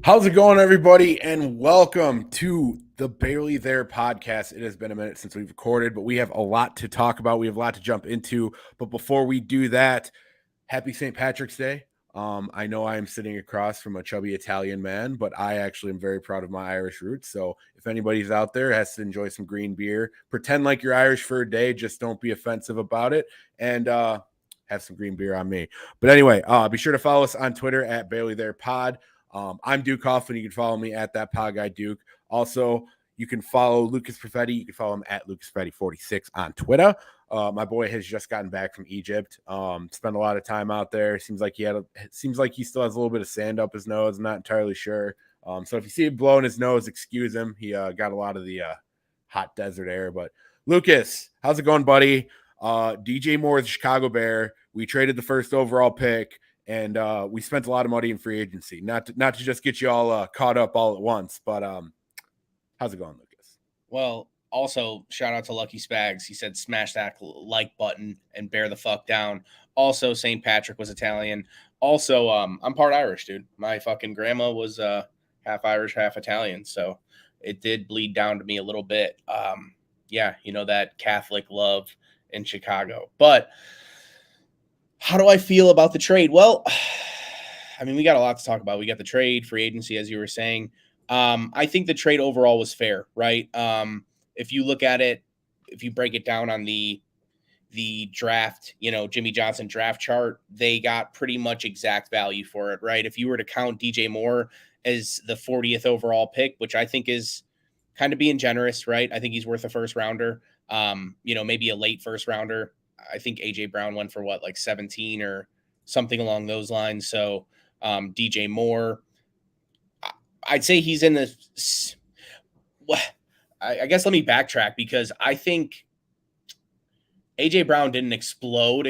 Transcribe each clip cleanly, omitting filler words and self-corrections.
How's it going, everybody? And welcome to the Barely There podcast. It has been a minute since we've recorded, but we have a lot to talk about. We have a lot to jump into. But before we do that, happy St. Patrick's Day. I know I am sitting across from a chubby Italian man, but I actually am very proud of my Irish roots. So if anybody's out there has to enjoy some green beer, pretend like you're Irish for a day. Just don't be offensive about it. And have some green beer on me. But anyway, be sure to follow us on Twitter at Barely There Pod. I'm Duke Coughlin. You can follow me at that pod guy Duke. Also, you can follow Lucas Pefetti. You can follow him at Lucas Pefetti 46 on Twitter. My boy has just gotten back from Egypt. Spent a lot of time out there. Seems like he still has a little bit of sand up his nose. I'm not entirely sure. So if you see him blowing his nose, excuse him. He got a lot of the hot desert air. But Lucas, how's it going, buddy? DJ Moore is a Chicago Bear. We traded the first overall pick. And we spent a lot of money in free agency. Not to just get you all caught up all at once, but how's it going, Lucas? Well, also shout out to Lucky Spags. He said smash that like button and bear the fuck down. Also, St. Patrick was Italian. Also, I'm part Irish, dude. My fucking grandma was half Irish, half Italian, so it did bleed down to me a little bit. Yeah, that Catholic love in Chicago, but. How do I feel about the trade? Well, I mean, we got a lot to talk about. We got the trade, free agency, as you were saying. I think the trade overall was fair, right? If you look at it, if you break it down on the draft, Jimmy Johnson draft chart, they got pretty much exact value for it, right? If you were to count DJ Moore as the 40th overall pick, which I think is kind of being generous, right? I think he's worth a first rounder, maybe a late first rounder. I think AJ Brown went for like 17 or something along those lines. So DJ Moore, I'd say he's in the. I guess let me backtrack because I think AJ Brown didn't explode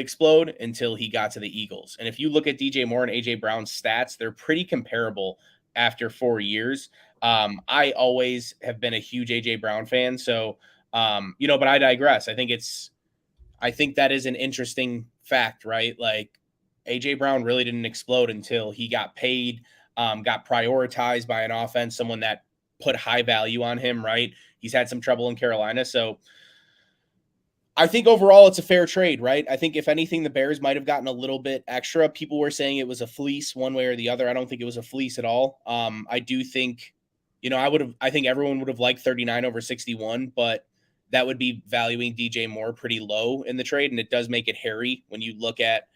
until he got to the Eagles. And if you look at DJ Moore and AJ Brown's stats, they're pretty comparable after 4 years. I always have been a huge AJ Brown fan. So, but I digress. I think that is an interesting fact, right? Like AJ Brown really didn't explode until he got paid, got prioritized by an offense, someone that put high value on him, right? He's had some trouble in Carolina. So I think overall it's a fair trade, right? I think if anything, the Bears might have gotten a little bit extra. People were saying it was a fleece one way or the other. I don't think it was a fleece at all. I do think, I think everyone would have liked 39 over 61, but that would be valuing DJ Moore pretty low in the trade. And it does make it hairy when you look at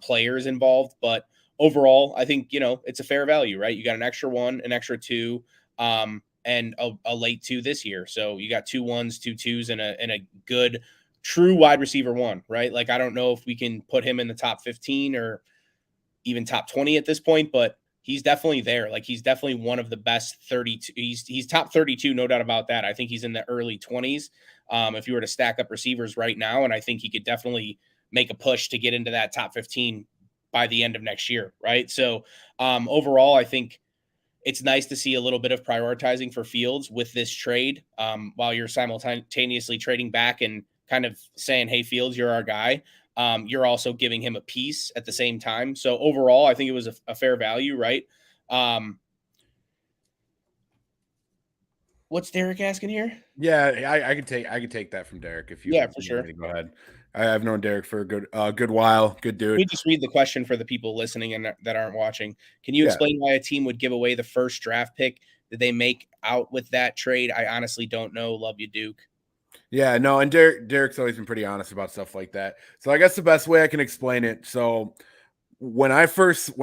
players involved. But overall, I think, it's a fair value, right? You got an extra one, an extra two, and a late two this year. So you got 2 1s, 2 2s, and a good true wide receiver one, right? Like, I don't know if we can put him in the top 15 or even top 20 at this point, but he's definitely there. Like, he's definitely one of the best 32. He's top 32, no doubt about that. I think he's in the early 20s. If you were to stack up receivers right now, and I think he could definitely make a push to get into that top 15 by the end of next year, right? So overall, I think it's nice to see a little bit of prioritizing for Fields with this trade while you're simultaneously trading back and kind of saying, hey, Fields, you're our guy. You're also giving him a piece at the same time. So overall, I think it was a fair value, right? What's Derek asking here? Yeah, I could take that from Derek if you. Yeah, for sure. Go ahead. I've known Derek for a good while. Good dude. Let me just read the question for the people listening and that aren't watching. Can you explain why a team would give away the first draft pick? Did they make out with that trade? I honestly don't know. Love you, Duke. Yeah, no, and Derek's always been pretty honest about stuff like that. So I guess the best way I can explain it. So when I first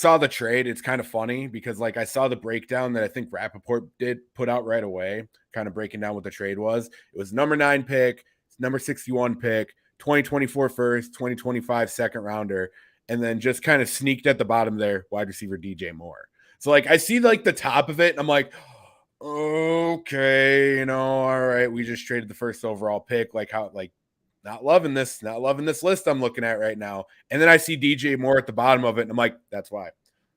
saw the trade, it's kind of funny because like I saw the breakdown that I think Rappaport did put out right away, kind of breaking down what the trade was. It was number 9 pick, number 61 pick, 2024 first, 2025 second rounder, and then just kind of sneaked at the bottom there, wide receiver DJ Moore. So like I see like the top of it, and I'm like, okay, all right, we just traded the first overall pick. Like how, like, not loving this list I'm looking at right now. And then I see DJ Moore at the bottom of it, and I'm like, that's why.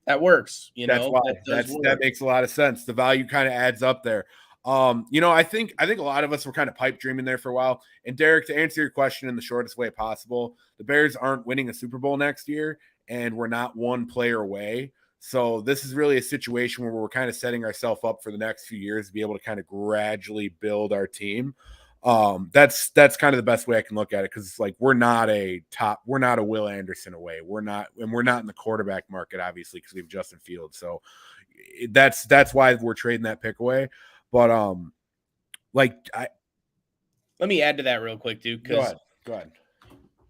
That works. That's why. That makes a lot of sense. The value kind of adds up there. I think a lot of us were kind of pipe dreaming there for a while. And Derek, to answer your question in the shortest way possible, the Bears aren't winning a Super Bowl next year, and we're not one player away. So this is really a situation where we're kind of setting ourselves up for the next few years to be able to kind of gradually build our team. That's kind of the best way I can look at it, because it's like we're not a Will Anderson away. We're not in the quarterback market, obviously, because we have Justin Fields. So that's why we're trading that pick away. But let me add to that real quick, Duke, because go ahead.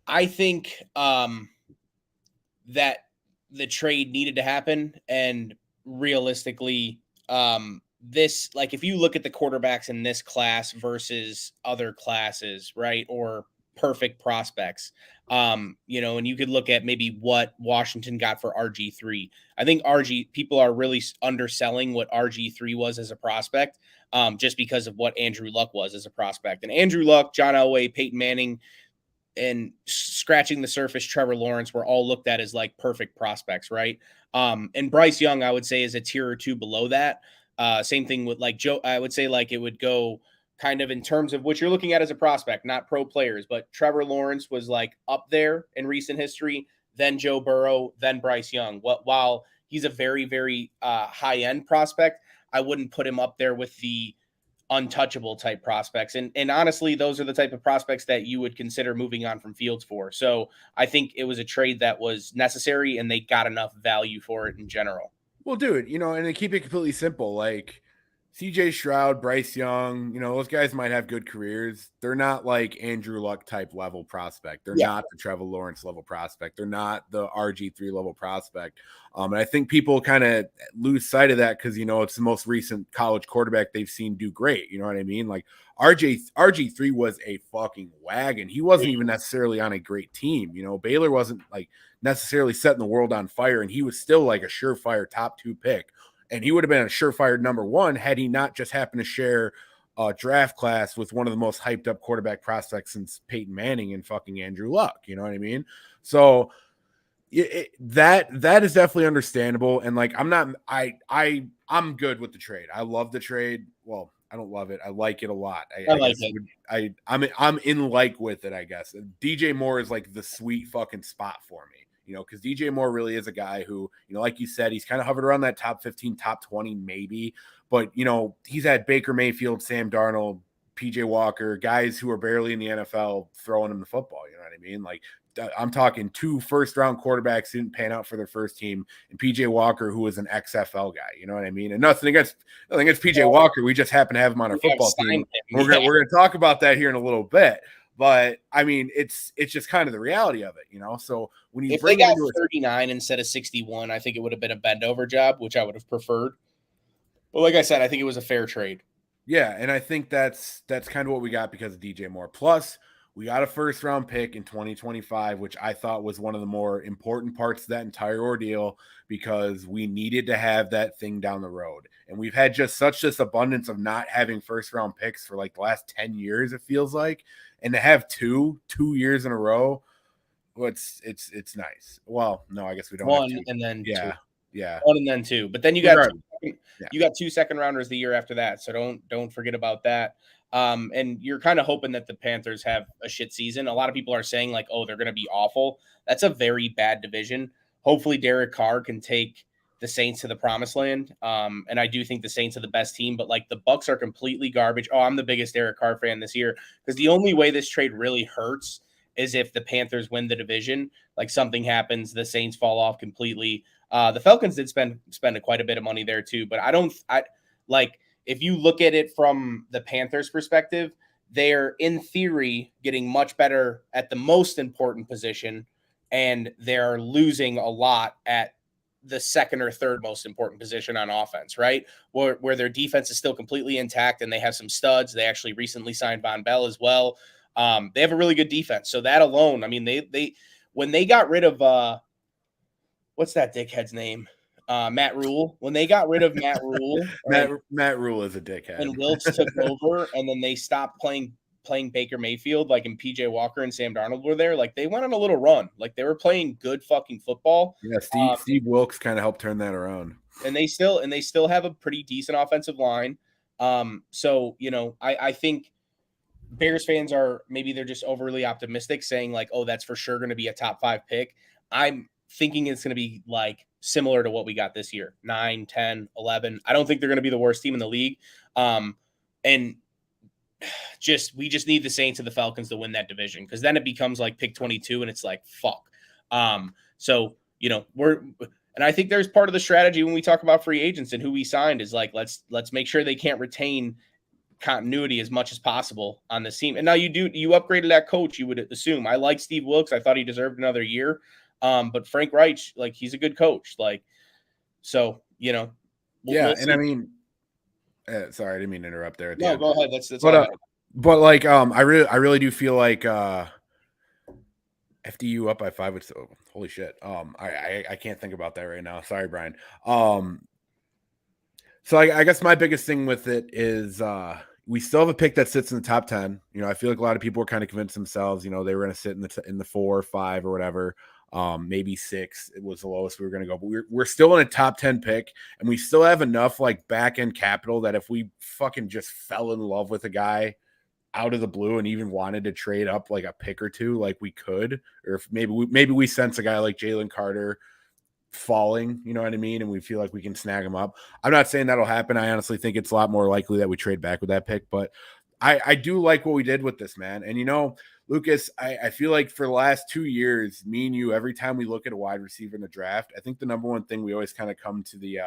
I think that the trade needed to happen, and realistically, this, like, if you look at the quarterbacks in this class versus other classes, right, or perfect prospects, and you could look at maybe what Washington got for RG3. I think people are really underselling what RG3 was as a prospect, just because of what Andrew Luck was as a prospect. And Andrew Luck, John Elway, Peyton Manning, and scratching the surface, Trevor Lawrence were all looked at as like perfect prospects, right? And Bryce Young, I would say, is a tier or two below that. Same thing with like Joe. I would say like it would go kind of in terms of what you're looking at as a prospect, not pro players, but Trevor Lawrence was like up there in recent history, then Joe Burrow, then Bryce Young. While he's a very, very high end prospect, I wouldn't put him up there with the untouchable type prospects. And honestly, those are the type of prospects that you would consider moving on from Fields for. So I think it was a trade that was necessary, and they got enough value for it in general. Well, dude, and to keep it completely simple, like CJ Stroud, Bryce Young, those guys might have good careers. They're not like Andrew Luck type level prospect. They're not the Trevor Lawrence level prospect. They're not the RG3 level prospect. And I think people kind of lose sight of that because, it's the most recent college quarterback they've seen do great. You know what I mean? Like RG3 was a fucking wagon. He wasn't even necessarily on a great team. Baylor wasn't like necessarily setting the world on fire, and he was still like a surefire top 2 pick. And he would have been a surefire number 1 had he not just happened to share a draft class with one of the most hyped up quarterback prospects since Peyton Manning and fucking Andrew Luck. You know what I mean? So that is definitely understandable. And like, I'm good with the trade. I love the trade. Well, I don't love it. I like it a lot. I like it. I'm in like with it, I guess. DJ Moore is like the sweet fucking spot for me. Because DJ Moore really is a guy who, like you said, he's kind of hovered around that top 15, top 20, maybe. But, he's had Baker Mayfield, Sam Darnold, PJ Walker, guys who are barely in the NFL throwing him the football. You know what I mean? Like, I'm talking 2 first-round quarterbacks didn't pan out for their first team, and PJ Walker, who was an XFL guy. You know what I mean? And nothing against PJ Walker. We just happen to have him on our football team. We're gonna talk about that here in a little bit. But I mean, it's just kind of the reality of it, So when you bring him into 39 instead of 61, I think it would have been a bend over job, which I would have preferred. But like I said, I think it was a fair trade. Yeah, and I think that's kind of what we got because of DJ Moore. Plus, we got a first round pick in 2025, which I thought was one of the more important parts of that entire ordeal because we needed to have that thing down the road. And we've had just such this abundance of not having first round picks for like the last 10 years, it feels like. And to have two years in a row, well, it's nice. Well, no, I guess we don't. One and then two. Yeah. 1 and then 2. But then you got you got 2 second rounders the year after that. So don't forget about that. And you're kind of hoping that the Panthers have a shit season. A lot of people are saying like, oh, they're going to be awful. That's a very bad division. Hopefully Derek Carr can take the Saints to the promised land. And I do think the Saints are the best team, but like the Bucks are completely garbage. Oh, I'm the biggest Derek Carr fan this year because the only way this trade really hurts is if the Panthers win the division, like something happens, the Saints fall off completely. The Falcons did spend quite a bit of money there too, but I like, if you look at it from the Panthers perspective, they're in theory getting much better at the most important position, and they're losing a lot at the second or third most important position on offense, right? Where their defense is still completely intact and they have some studs. They actually recently signed Von Bell as well. They have a really good defense. So that alone, I mean, they when they got rid of what's that dickhead's name? Matt Rule. When they got rid of Matt Rule, Matt Rule is a dickhead. And Wilkes took over, and then they stopped playing Baker Mayfield, like, and PJ Walker and Sam Darnold were there. Like, they went on a little run. Like, they were playing good fucking football. Yeah, Steve Wilkes kind of helped turn that around. And they still have a pretty decent offensive line. So I think Bears fans they're just overly optimistic, saying like, oh, that's for sure going to be a top 5 pick. I'm thinking it's going to be like similar to what we got this year, 9, 10, 11. I don't think they're going to be the worst team in the league. And we just need the Saints and the Falcons to win that division, because then it becomes like pick 22 and it's like, fuck. So, and I think there's part of the strategy when we talk about free agents and who we signed is like, let's make sure they can't retain continuity as much as possible on this team. And now you upgraded that coach, you would assume. I like Steve Wilkes. I thought he deserved another year. But Frank Reich, like, he's a good coach. Like, so, we'll and I mean, sorry, I didn't mean to interrupt there. No, go ahead. That's but like, I really do feel like FDU up by 5. Which, holy shit. I can't think about that right now. Sorry, Brian. So I guess my biggest thing with it is we still have a pick that sits in the top 10. I feel like a lot of people were kind of convinced themselves, they were going to sit in the 4 or 5 or whatever. Maybe 6. It was the lowest we were going to go, but we're still in a top 10 pick, and we still have enough like back end capital that if we fucking just fell in love with a guy out of the blue and even wanted to trade up like a pick or two, like we could, or if maybe we sense a guy like Jalen Carter falling, you know what I mean, and we feel like we can snag him up. I'm not saying that'll happen. I honestly think it's a lot more likely that we trade back with that pick, but I do like what we did with this, man. And Lucas, I feel like for the last 2 years, me and you, every time we look at a wide receiver in the draft, I think the number one thing we always kind of come to the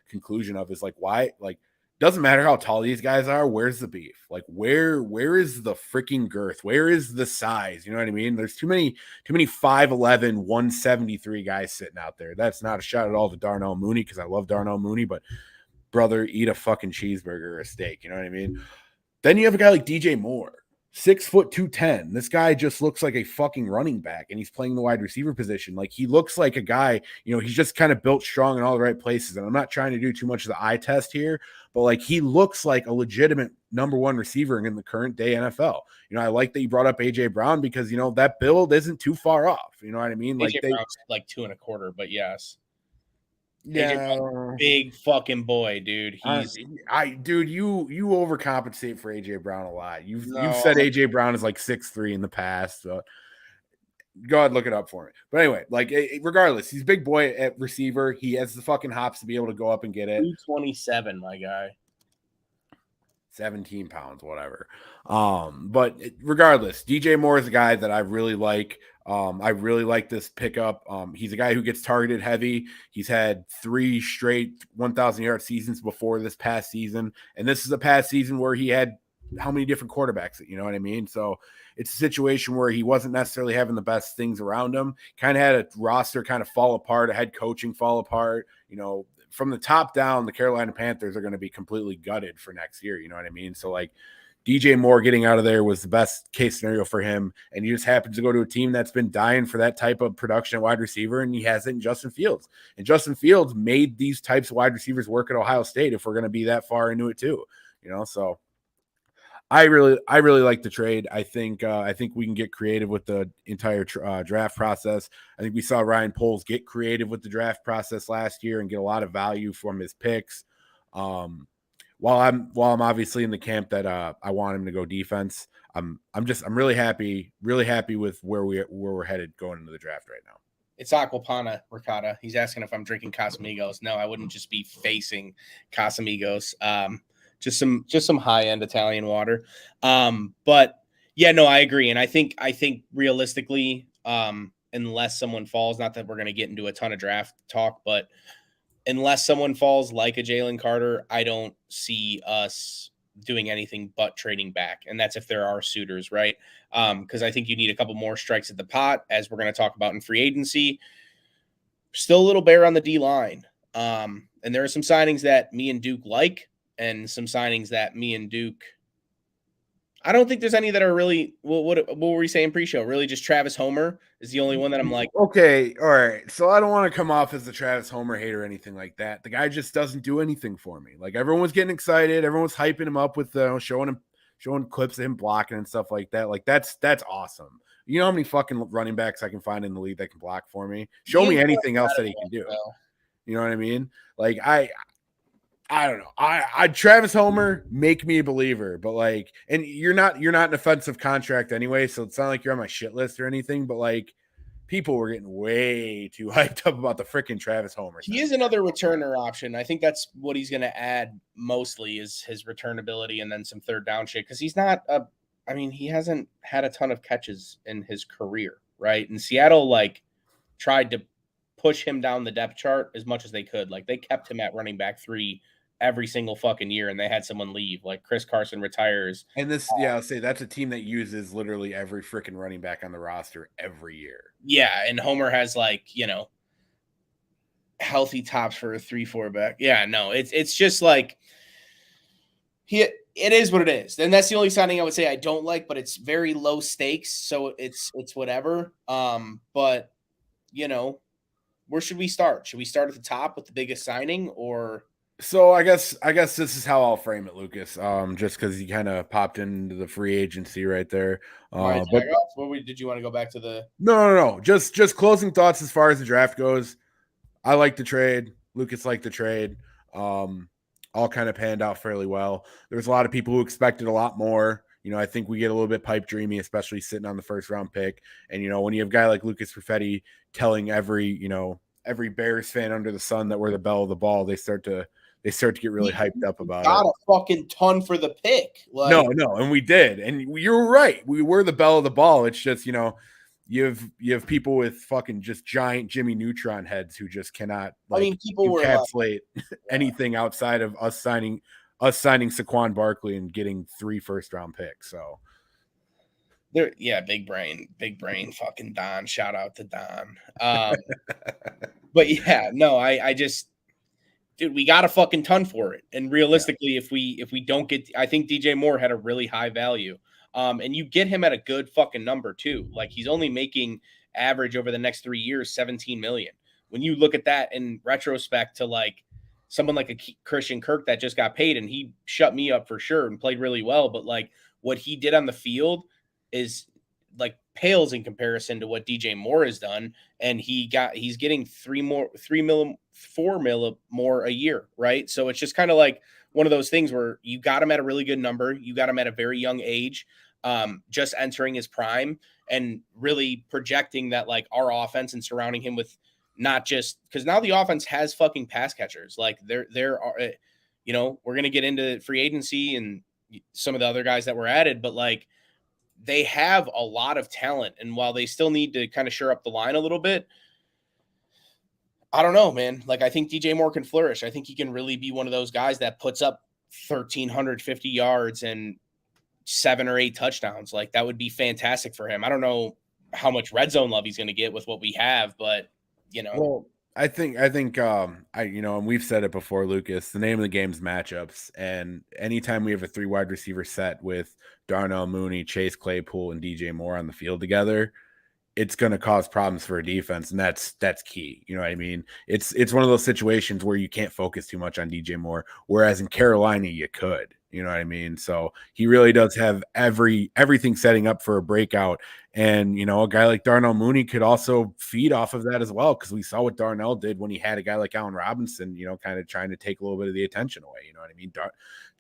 conclusion of is like, why, like, doesn't matter how tall these guys are, where's the beef? Like, where is the freaking girth? Where is the size? You know what I mean? There's too many 5'11", 173 guys sitting out there. That's not a shot at all to Darnell Mooney, because I love Darnell Mooney, but brother, eat a fucking cheeseburger or a steak. You know what I mean? Then you have a guy like DJ Moore, 6 foot 210. This guy just looks like a fucking running back, and he's playing the wide receiver position. Like, he looks like a guy, he's just kind of built strong in all the right places. And I'm not trying to do too much of the eye test here, but like, he looks like a legitimate number one receiver in the current day NFL. I like that you brought up AJ Brown, because that build isn't too far off. You know what I mean? AJ Brown's like 2.25, but yes. Yeah, big fucking boy, dude. Dude, you overcompensate for AJ Brown a lot. You've said AJ Brown is like 6'3" in the past. So go ahead, look it up for me. But anyway, like, regardless, he's a big boy at receiver. He has the fucking hops to be able to go up and get it. 227, my guy. 17 pounds, whatever. But regardless, DJ Moore is a guy that I really like. I really like this pickup. He's a guy who gets targeted heavy. He's had 3 straight 1,000-yard seasons before this past season. And this is a past season where he had how many different quarterbacks, you know what I mean? So it's a situation where he wasn't necessarily having the best things around him. Kind of had a roster kind of fall apart, a head coaching fall apart. From the top down, the Carolina Panthers are going to be completely gutted for next year. You know what I mean? So like, DJ Moore getting out of there was the best case scenario for him. And he just happens to go to a team that's been dying for that type of production at wide receiver. And he has it in Justin Fields. And Justin Fields made these types of wide receivers work at Ohio State if we're going to be that far into it too. So I really like the trade. I think we can get creative with the entire draft process. I think we saw Ryan Poles get creative with the draft process last year and get a lot of value from his picks. While I'm obviously in the camp that I want him to go defense, I'm really happy with where we're headed going into the draft right now. It's Aquapana Ricotta. He's asking if I'm drinking Casamigos. No, I wouldn't just be facing Casamigos. Just some high end Italian water. But yeah, no, I agree, and I think realistically, unless someone falls, not that we're going to get into a ton of draft talk, but unless someone falls like a Jalen Carter, I don't see us doing anything but trading back. And that's if there are suitors, right? Because I think you need a couple more strikes at the pot, as we're going to talk about in free agency. Still a little bare on the D line. And there are some signings that me and Duke like, and some signings that me and Duke, I don't think there's any that are really, what were we saying pre-show? Really just Travis Homer is the only one that I'm like. Okay, all right. So I don't want to come off as the Travis Homer hater or anything like that. The guy just doesn't do anything for me. Like, everyone was getting excited. Everyone was hyping him up with showing clips of him blocking and stuff like that. Like, that's awesome. You know how many fucking running backs I can find in the league that can block for me? Show me anything else that he can do. You know what I mean? Like, I don't know. I Travis Homer, make me a believer, but like, and you're not an offensive contract anyway, so it's not like you're on my shit list or anything, but like, people were getting way too hyped up about the freaking Travis Homer. He is another returner option. I think that's what he's going to add mostly is his return ability and then some third down shit. Because he's not he hasn't had a ton of catches in his career, right? And Seattle tried to push him down the depth chart as much as they could. Like they kept him at running back 3 every single fucking year, and they had someone leave. Like Chris Carson retires. And this, I'll say that's a team that uses literally every freaking running back on the roster every year. Yeah, and Homer has healthy tops for a 3-4 back. Yeah, no, it's just like it is what it is. And that's the only signing I would say I don't like, but it's very low stakes, so it's whatever. But where should we start? Should we start at the top with the biggest signing, or? So I guess this is how I'll frame it, Lucas. Just because you kind of popped into the free agency right there. But did you want to go back to the? No. Just closing thoughts as far as the draft goes. I like the trade. Lucas liked the trade. All kind of panned out fairly well. There's a lot of people who expected a lot more. I think we get a little bit pipe dreamy, especially sitting on the first round pick. And when you have a guy like Lucas Pefetti telling every Bears fan under the sun that we're the belle of the ball, they start to get really hyped up about it. Got a fucking ton for the pick. No, and we did. And you're right. We were the belle of the ball. It's just, you have people with fucking just giant Jimmy Neutron heads who just cannot people were encapsulate anything outside of us signing Saquon Barkley and getting 3 first-round picks. So big brain, fucking Don. Shout out to Don. But yeah, no, I just, dude, we got a fucking ton for it. And realistically, if we don't get, I think DJ Moore had a really high value. And you get him at a good fucking number too. Like he's only making average over the next 3 years, 17 million. When you look at that in retrospect to someone like a Christian Kirk that just got paid, and he shut me up for sure and played really well. But what he did on the field is pales in comparison to what DJ Moore has done. And he's getting 4 mil more a year. Right. So it's just kind of one of those things where you got him at a really good number. You got him at a very young age, just entering his prime, and really projecting that our offense and surrounding him with not just because now the offense has fucking pass catchers. There are, we're going to get into free agency and some of the other guys that were added, but they have a lot of talent. And while they still need to kind of shore up the line a little bit, I don't know, man. I think DJ Moore can flourish. I think he can really be one of those guys that puts up 1,350 yards and 7 or 8 touchdowns. That would be fantastic for him. I don't know how much red zone love he's going to get with what we have, but Well, I think, and we've said it before, Lucas, the name of the game is matchups. And anytime we have a 3 wide receiver set with Darnell Mooney, Chase Claypool, and DJ Moore on the field together, it's going to cause problems for a defense. And that's key. You know what I mean? It's one of those situations where you can't focus too much on DJ Moore. Whereas in Carolina, you could, you know what I mean? So he really does have everything setting up for a breakout. And, a guy like Darnell Mooney could also feed off of that as well. Cause we saw what Darnell did when he had a guy like Allen Robinson, kind of trying to take a little bit of the attention away. You know what I mean?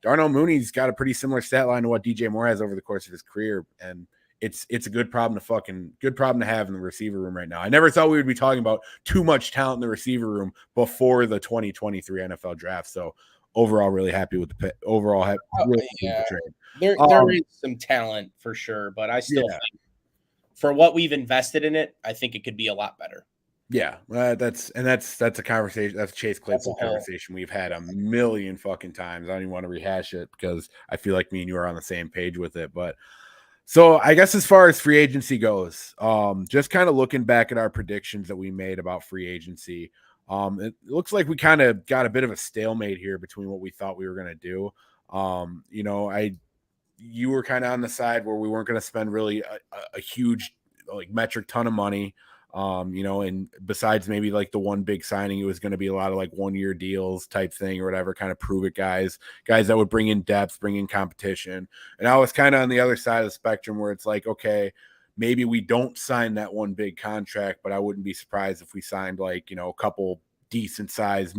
Darnell Mooney's got a pretty similar stat line to what DJ Moore has over the course of his career. And it's a good problem to have in the receiver room right now. I never thought we would be talking about too much talent in the receiver room before the 2023 NFL draft. So overall, really happy with the trade. There is some talent for sure, but I still think for what we've invested in it, I think it could be a lot better. Yeah, that's a conversation. That's a Chase Claypool conversation we've had a million fucking times. I don't even want to rehash it because I feel like me and you are on the same page with it. But so I guess as far as free agency goes, just kind of looking back at our predictions that we made about free agency, it looks like we kind of got a bit of a stalemate here between what we thought we were going to do. You were kind of on the side where we weren't going to spend really a huge metric ton of money. And besides maybe the one big signing, it was going to be a lot of 1-year deals type thing or whatever, kind of prove it guys that would bring in depth, bring in competition. And I was kind of on the other side of the spectrum where it's okay, maybe we don't sign that one big contract, but I wouldn't be surprised if we signed a couple decent sized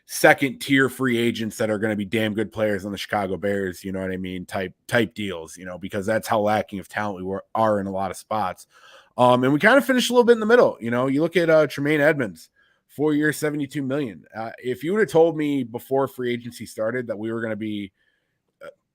second tier free agents that are going to be damn good players on the Chicago Bears, you know what I mean? Type deals, because that's how lacking of talent we are in a lot of spots. And we kind of finished a little bit in the middle. You know, you look at Tremaine Edmonds, 4 years, $72 million. If you would have told me before free agency started that we were going to be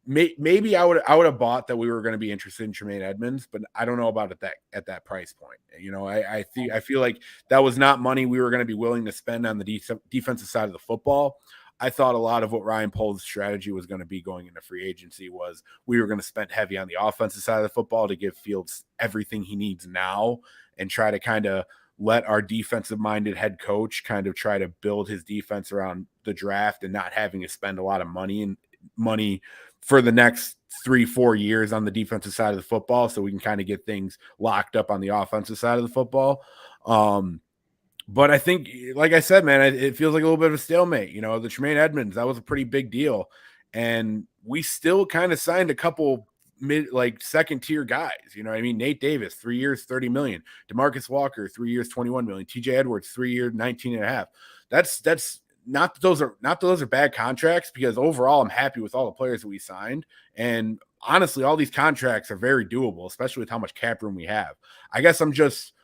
maybe I would have bought that we were going to be interested in Tremaine Edmonds, but I don't know about it at that price point. You know, I feel like that was not money we were going to be willing to spend on the defensive side of the football. I thought a lot of what Ryan Poles' strategy was going to be going into free agency was we were going to spend heavy on the offensive side of the football to give Fields everything he needs now and try to kind of let our defensive-minded head coach kind of try to build his defense around the draft and not having to spend a lot of money for the next 3-4 years on the defensive side of the football, so we can kind of get things locked up on the offensive side of the football. But I think, like I said, man, it feels like a little bit of a stalemate. You know, the Tremaine Edmonds, that was a pretty big deal. And we still kind of signed a couple second tier guys. You know what I mean? Nate Davis, 3 years, $30 million. DeMarcus Walker, 3 years, $21 million. TJ Edwards, 3 years, 19.5. That's not that those are bad contracts, because overall I'm happy with all the players that we signed. And honestly, all these contracts are very doable, especially with how much cap room we have. I guess I'm just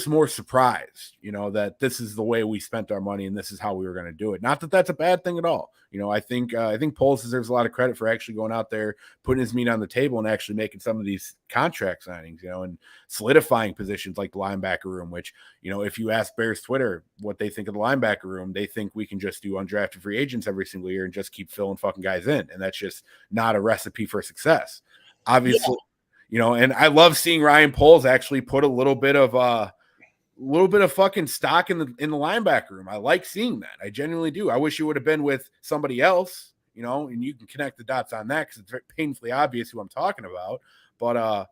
more surprised, you know, that this is the way we spent our money and this is how we were going to do it. Not that that's a bad thing at all. You know, I think Poles deserves a lot of credit for actually going out there, putting his meat on the table and actually making some of these contract signings, you know, and solidifying positions like the linebacker room, which, you know, if you ask Bears Twitter what they think of the linebacker room, they think we can just do undrafted free agents every single year and just keep filling fucking guys in. And that's just not a recipe for success. Obviously, you know, and I love seeing Ryan Poles actually put a little bit of fucking stock in the linebacker room. I like seeing that. I genuinely do. I wish it would have been with somebody else, you know, and you can connect the dots on that because it's very painfully obvious who I'm talking about. But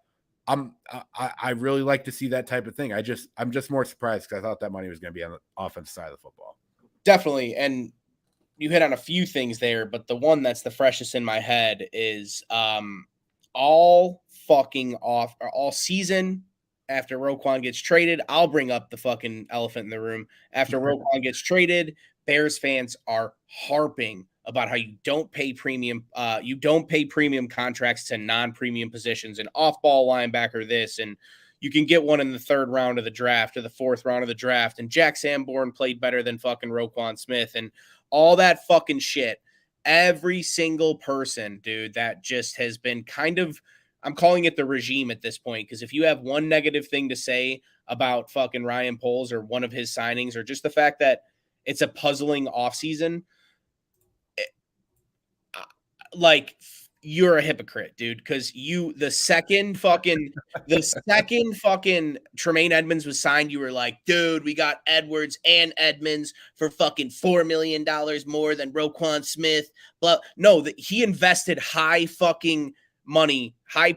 I really like to see that type of thing. I'm just more surprised because I thought that money was going to be on the offensive side of the football. Definitely. And you hit on a few things there, but the one that's the freshest in my head is all season after Roquan gets traded. I'll bring up the fucking elephant in the room. After Roquan gets traded, Bears fans are harping about how you don't pay premium contracts to non-premium positions, and off-ball linebacker this, and you can get one in the 3rd round of the draft or the 4th round of the draft, and Jack Sanborn played better than fucking Roquan Smith, and all that fucking shit. Every single person, dude, that just has been kind of, I'm calling it the regime at this point, because if you have one negative thing to say about fucking Ryan Poles or one of his signings, or just the fact that it's a puzzling offseason, like, you're a hypocrite, dude, because the second fucking Tremaine Edmonds was signed, you were like, dude, we got Edwards and Edmonds for fucking $4 million more than Roquan Smith. But no, he invested high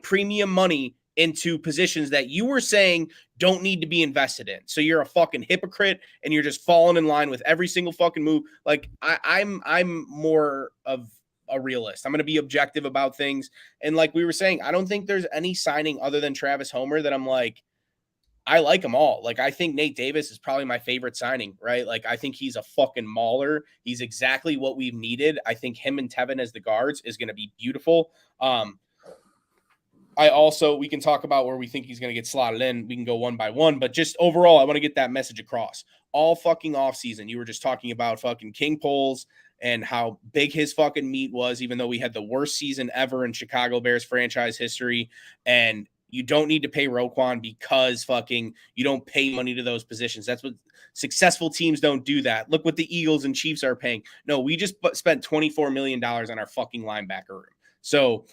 premium money into positions that you were saying don't need to be invested in. So you're a fucking hypocrite and you're just falling in line with every single fucking move. Like, I'm more of a realist. I'm going to be objective about things. And like we were saying, I don't think there's any signing other than Travis Homer that I'm like, I like them all. Like, I think Nate Davis is probably my favorite signing, right? Like, I think he's a fucking mauler. He's exactly what we've needed. I think him and Tevin as the guards is going to be beautiful. We can talk about where we think he's going to get slotted in. We can go one by one, but just overall, I want to get that message across. All fucking offseason, you were just talking about fucking King Poles and how big his fucking meat was, even though we had the worst season ever in Chicago Bears franchise history. And you don't need to pay Roquan because fucking you don't pay money to those positions. That's what successful teams don't do that. Look what the Eagles and Chiefs are paying. No, we just spent $24 million on our fucking linebacker room. So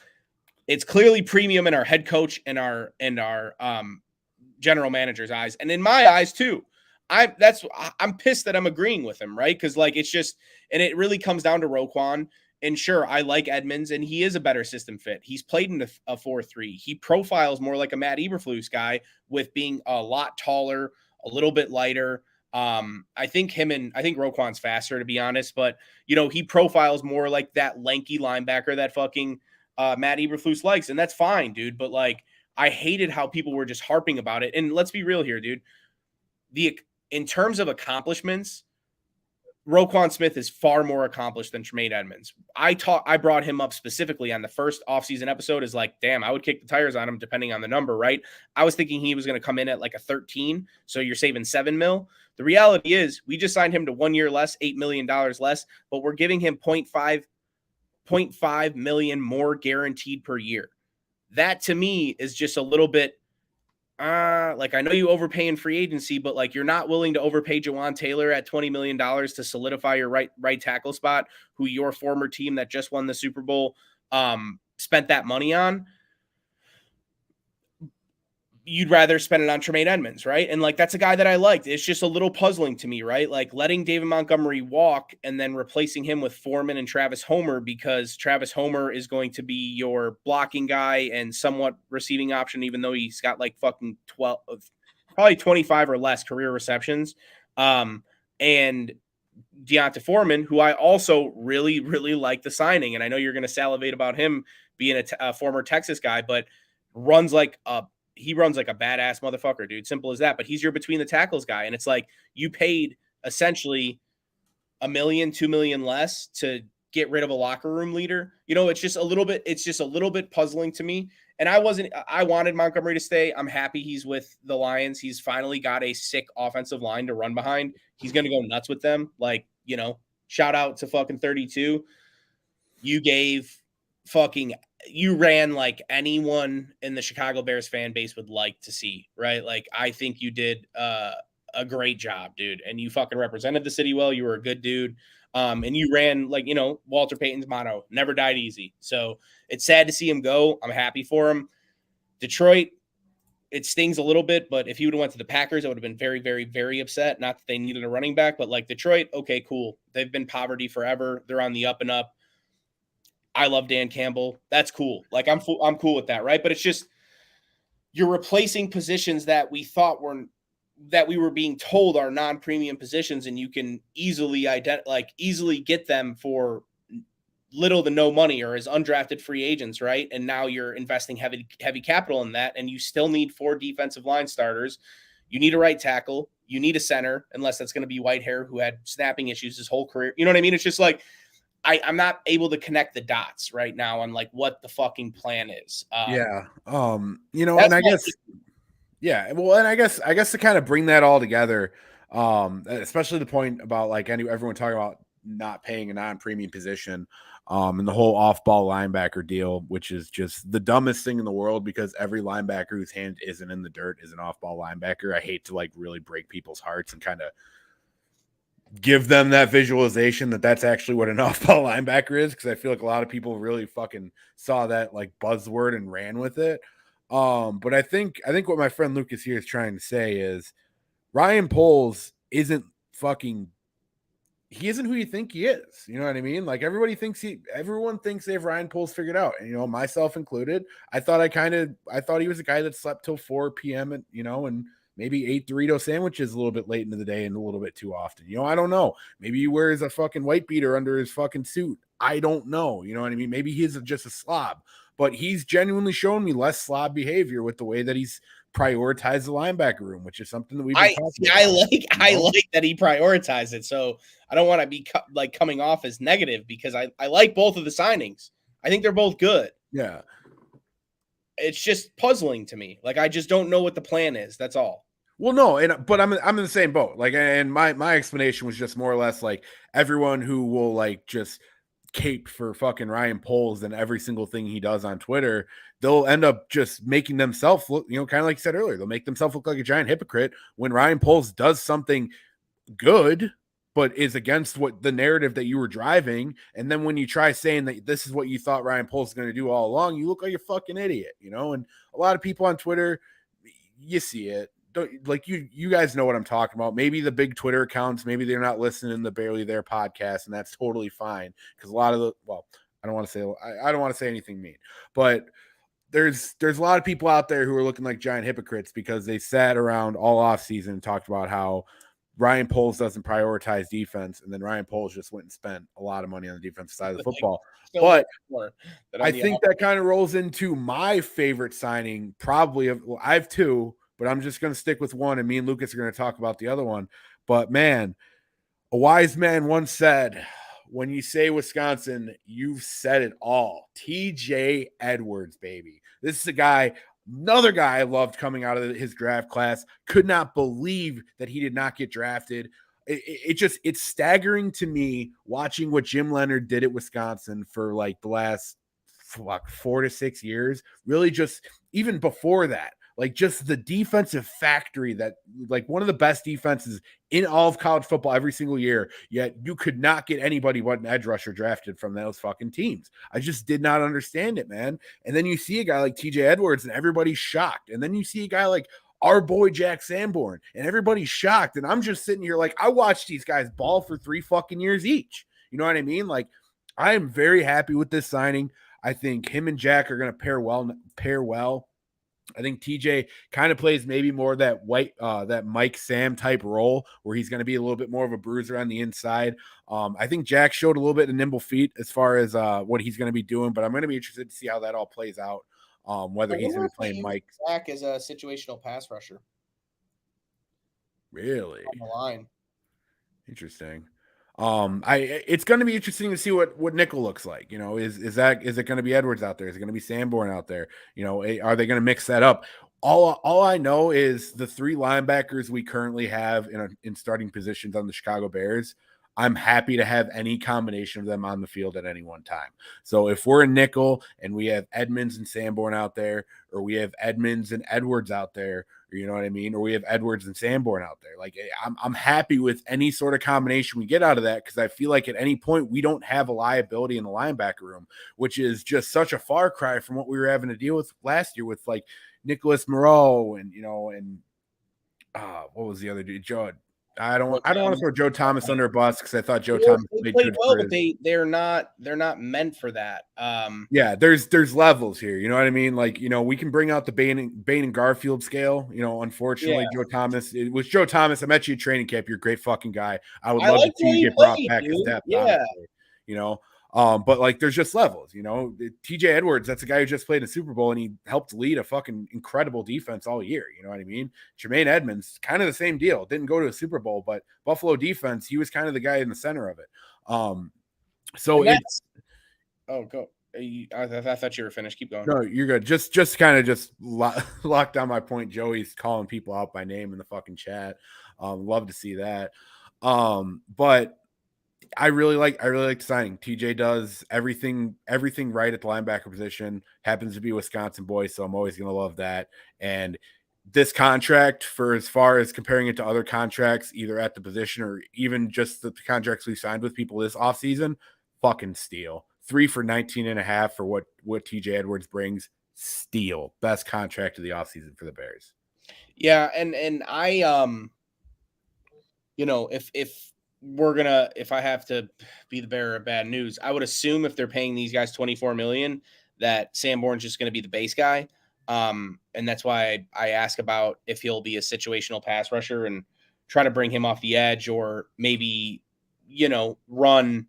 it's clearly premium in our head coach and our general manager's eyes, and in my eyes too. I'm pissed that I'm agreeing with him, right? Because like, it's just, and it really comes down to Roquan. And sure, I like Edmonds, and he is a better system fit. He's played in a 4-3. He profiles more like a Matt Eberflus guy, with being a lot taller, a little bit lighter. I think Roquan's faster, to be honest, but you know, he profiles more like that lanky linebacker that fucking Matt Eberflus likes, and that's fine, dude. But like, I hated how people were just harping about it. And let's be real here, dude. In terms of accomplishments, Roquan Smith is far more accomplished than Tremaine Edmonds. I brought him up specifically on the first offseason episode is like, damn, I would kick the tires on him depending on the number, right? I was thinking he was going to come in at like a 13, so you're saving $7 million. The reality is we just signed him to 1 year less, $8 million less, but we're giving him 0.5 million more guaranteed per year. That to me is just a little bit like I know you overpay in free agency, but like you're not willing to overpay Jawan Taylor at $20 million to solidify your right tackle spot, who your former team that just won the Super Bowl spent that money on. You'd rather spend it on Tremaine Edmonds, right? And like that's a guy that I liked. It's just a little puzzling to me, right? Like letting David Montgomery walk and then replacing him with Foreman and Travis Homer because Travis Homer is going to be your blocking guy and somewhat receiving option, even though he's got like fucking 12, probably 25 or less career receptions. And Deonta Foreman, who I also really, really like the signing. And I know you're going to salivate about him being a former Texas guy, but runs like a badass motherfucker, dude. Simple as that. But he's your between the tackles guy. And it's like you paid essentially $1 million, $2 million less to get rid of a locker room leader. You know, it's just a little bit puzzling to me. And I wanted Montgomery to stay. I'm happy he's with the Lions. He's finally got a sick offensive line to run behind. He's going to go nuts with them. Like, you know, shout out to fucking 32. You ran like anyone in the Chicago Bears fan base would like to see, right? Like, I think you did a great job, dude. And you fucking represented the city well. You were a good dude. And you ran like, you know, Walter Payton's motto, never died easy. So it's sad to see him go. I'm happy for him. Detroit, it stings a little bit, but if he would have went to the Packers, I would have been very, very, very upset. Not that they needed a running back, but like Detroit, okay, cool. They've been poverty forever. They're on the up and up. I love Dan Campbell. That's cool. Like I'm cool with that, right? But it's just you're replacing positions that we were being told are non-premium positions, and you can easily easily get them for little to no money or as undrafted free agents, right? And now you're investing heavy capital in that, and you still need 4 defensive line starters. You need a right tackle. You need a center, unless that's going to be Whitehair, who had snapping issues his whole career. You know what I mean? It's just like I'm not able to connect the dots right now on like what the fucking plan is. You know, and I guess, yeah, well, and I guess to kind of bring that all together, especially the point about like everyone talking about not paying a non-premium position, and the whole off-ball linebacker deal, which is just the dumbest thing in the world because every linebacker whose hand isn't in the dirt is an off-ball linebacker. I hate to like really break people's hearts and kind of give them that visualization that that's actually what an off-ball linebacker is, because I feel like a lot of people really fucking saw that like buzzword and ran with it. But I think what my friend Lucas here is trying to say is Ryan Poles isn't he isn't who you think he is. You know what I mean? Like everyone thinks they have Ryan Poles figured out. And, you know, myself included, I thought he was a guy that slept till 4 PM and, you know, and maybe ate Dorito sandwiches a little bit late into the day and a little bit too often. You know, I don't know. Maybe he wears a fucking white beater under his fucking suit. I don't know. You know what I mean? Maybe he's just a slob, but he's genuinely shown me less slob behavior with the way that he's prioritized the linebacker room, which is something that we've been talking about. I like that he prioritized it. So I don't want to be coming off as negative because I like both of the signings. I think they're both good. Yeah. It's just puzzling to me. Like, I just don't know what the plan is. That's all. Well, no, but I'm in the same boat. Like, and my explanation was just more or less like everyone who will like just cape for fucking Ryan Poles and every single thing he does on Twitter, they'll end up just making themselves look, you know, kind of like you said earlier, they'll make themselves look like a giant hypocrite when Ryan Poles does something good, but is against what the narrative that you were driving. And then when you try saying that this is what you thought Ryan Poles was going to do all along, you look like a fucking idiot, you know? And a lot of people on Twitter, you see it. Don't, like you guys know what I'm talking about. Maybe the big Twitter accounts, maybe they're not listening to the Barely There podcast, and that's totally fine. Because a lot of I don't want to say anything mean, but there's a lot of people out there who are looking like giant hypocrites because they sat around all offseason and talked about how Ryan Poles doesn't prioritize defense, and then Ryan Poles just went and spent a lot of money on the defensive side of the football. But I think that kind of rolls into my favorite signing, probably I have 2. But I'm just going to stick with one, and me and Lucas are going to talk about the other one. But man, A wise man once said, when you say Wisconsin, you've said it all. TJ Edwards, baby. This is a guy, another guy I loved coming out of his draft class. Could not believe that he did not get drafted. It's staggering to me watching what Jim Leonard did at Wisconsin for like the last 4 to 6 years. Really, just even before that, like just the defensive factory that, like, one of the best defenses in all of college football every single year, yet you could not get anybody but an edge rusher drafted from those fucking teams. I just did not understand it, man. And then you see a guy like TJ Edwards and everybody's shocked. And then you see a guy like our boy Jack Sanborn and everybody's shocked. And I'm just sitting here like, I watched these guys ball for 3 fucking years each. You know what I mean? Like, I am very happy with this signing. I think him and Jack are going to pair well. I think TJ kind of plays maybe more that Mike Sam type role where he's going to be a little bit more of a bruiser on the inside. I think Jack showed a little bit of nimble feet as far as what he's going to be doing, but I'm going to be interested to see how that all plays out. Whether he's going to be playing Mike Jack as a situational pass rusher. Really? On the line. Interesting. It's going to be interesting to see what nickel looks like. You know, is it going to be Edwards out there? Is it going to be Sanborn out there? You know, are they going to mix that up? All I know is the 3 linebackers we currently have in starting positions on the Chicago Bears. I'm happy to have any combination of them on the field at any one time. So if we're a nickel and we have Edmonds and Sanborn out there, or we have Edmonds and Edwards out there, or you know what I mean, or we have Edwards and Sanborn out there, like I'm happy with any sort of combination we get out of that, because I feel like at any point we don't have a liability in the linebacker room, which is just such a far cry from what we were having to deal with last year with like Nicholas Moreau and what was the other dude? I don't want to throw Joe Thomas under a bus because I thought Joe Thomas played well, but they're not meant for that. Yeah, there's levels here. You know what I mean? Like, we can bring out the Bain and Garfield scale. Unfortunately, yeah. Joe Thomas. It was Joe Thomas. I met you at training camp. You're a great fucking guy. I would love to see you get brought back as depth. Yeah. Honestly, but like there's just levels. TJ Edwards, that's a guy who just played in a Super Bowl and he helped lead a fucking incredible defense all year. You know what I mean? Jermaine Edmonds, kind of the same deal. Didn't go to a Super Bowl, but Buffalo defense, he was kind of the guy in the center of it. So it's go. I thought you were finished. Keep going. No, you're good. Just kind of lock down my point. Joey's calling people out by name in the fucking chat. Love to see that. But I really like signing. TJ does everything right at the linebacker position. Happens to be a Wisconsin boy, so I'm always gonna love that. And this contract, for as far as comparing it to other contracts, either at the position or even just the contracts we signed with people this offseason, fucking steal. 3 for 19.5 for what TJ Edwards brings. Steal. Best contract of the offseason for the Bears. Yeah, and I if I have to be the bearer of bad news, I would assume if they're paying these guys $24 million, that Sanborn's just going to be the base guy. And that's why I ask about if he'll be a situational pass rusher and try to bring him off the edge, or maybe, run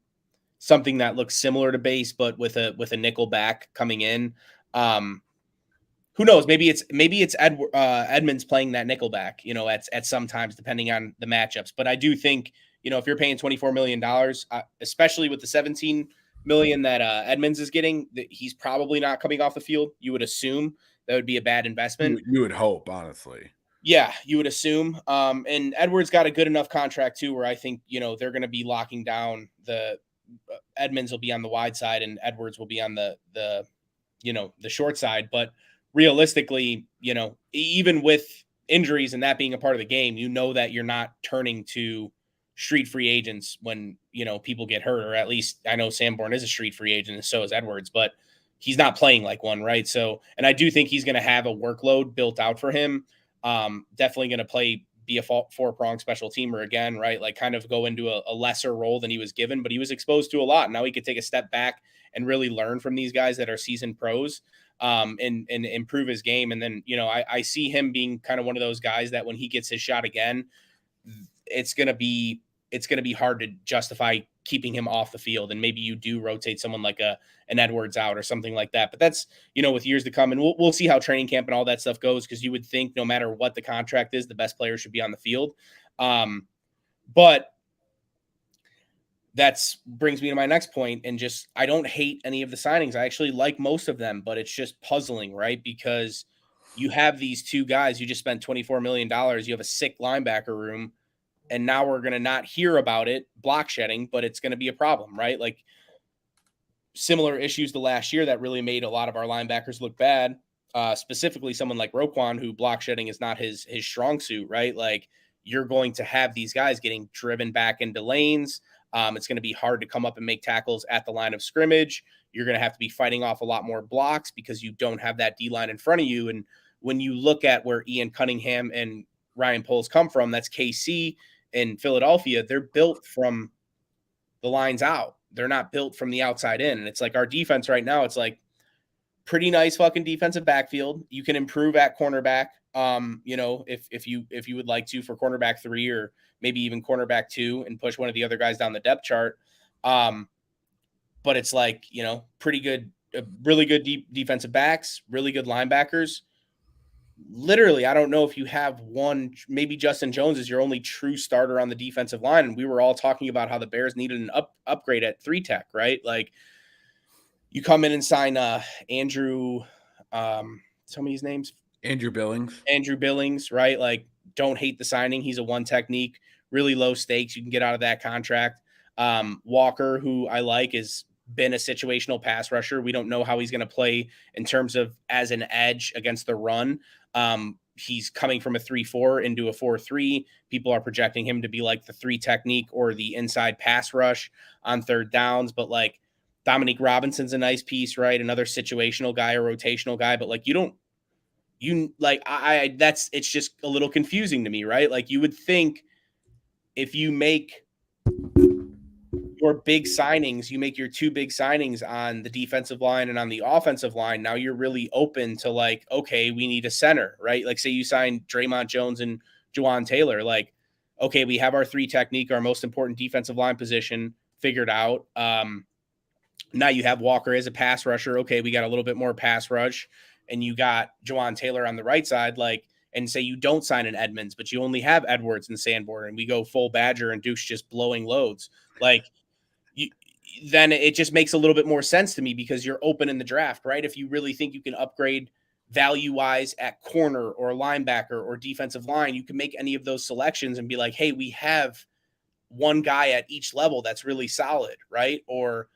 something that looks similar to base, but with a nickel back coming in. Who knows? Maybe it's Edmonds playing that nickel back, at some times, depending on the matchups. But I do think, if you're paying $24 million, especially with the $17 million that Edmonds is getting, that he's probably not coming off the field. You would assume that would be a bad investment. You would hope, honestly. Yeah, you would assume. And Edwards got a good enough contract too, where I think, they're going to be locking down Edmonds will be on the wide side and Edwards will be on the short side. But realistically, even with injuries and that being a part of the game, that you're not turning to street free agents when, people get hurt, or at least I know Sanborn is a street free agent and so is Edwards, but he's not playing like one, right? So, and I do think he's going to have a workload built out for him. Definitely going to be a 4-prong special teamer again, right? Like kind of go into a lesser role than he was given, but he was exposed to a lot. Now he could take a step back and really learn from these guys that are seasoned pros, and improve his game. And then, I see him being kind of one of those guys that when he gets his shot again, it's going to be hard to justify keeping him off the field. And maybe you do rotate someone like an Edwards out or something like that. But that's, with years to come, and we'll see how training camp and all that stuff goes. Cause you would think no matter what the contract is, the best player should be on the field. But that's brings me to my next point, and just I don't hate any of the signings. I actually like most of them, but it's just puzzling, right? Because you have these two guys, you just spent $24 million, you have a sick linebacker room, and now we're going to not hear about it, block shedding, but it's going to be a problem, right? Like similar issues the last year that really made a lot of our linebackers look bad. Specifically, someone like Roquan, who block shedding is not his strong suit, right? Like you're going to have these guys getting driven back into lanes. It's going to be hard to come up and make tackles at the line of scrimmage. You're going to have to be fighting off a lot more blocks because you don't have that D line in front of you. And when you look at where Ian Cunningham and Ryan Poles come from, that's KC and Philadelphia. They're built from the lines out. They're not built from the outside in. And it's like our defense right now, it's like pretty nice fucking defensive backfield. You can improve at cornerback. If you would like to for cornerback 3 or maybe even cornerback 2 and push one of the other guys down the depth chart. But it's like, pretty good, really good defensive backs, really good linebackers. Literally, I don't know if you have one, maybe Justin Jones is your only true starter on the defensive line. And we were all talking about how the Bears needed an upgrade at 3 tech, right? Like you come in and sign Andrew, tell me his names. Andrew Billings, right? Like don't hate the signing. He's a 1 technique, really low stakes. You can get out of that contract. Walker, who I like, is been a situational pass rusher. We don't know how he's going to play in terms of as an edge against the run. He's coming from a 3-4 into a 4-3. People are projecting him to be like the 3 technique or the inside pass rush on third downs. But like Dominique Robinson's a nice piece, right? Another situational guy, a rotational guy. But like it's just a little confusing to me, right? Like you would think if you make your big signings, you make your 2 big signings on the defensive line and on the offensive line. Now you're really open to like, okay, we need a center, right? Like say you sign Draymond Jones and Juwan Taylor, like, okay, we have our 3 technique, our most important defensive line position figured out. Now you have Walker as a pass rusher. Okay, we got a little bit more pass rush, and you got Juwan Taylor on the right side, like, and say you don't sign an Edmonds, but you only have Edwards and Sanborn, and we go full Badger and Deuce just blowing loads. Like, then it just makes a little bit more sense to me because you're open in the draft, right? If you really think you can upgrade value-wise at corner or linebacker or defensive line, you can make any of those selections and be like, hey, we have one guy at each level that's really solid, right? Or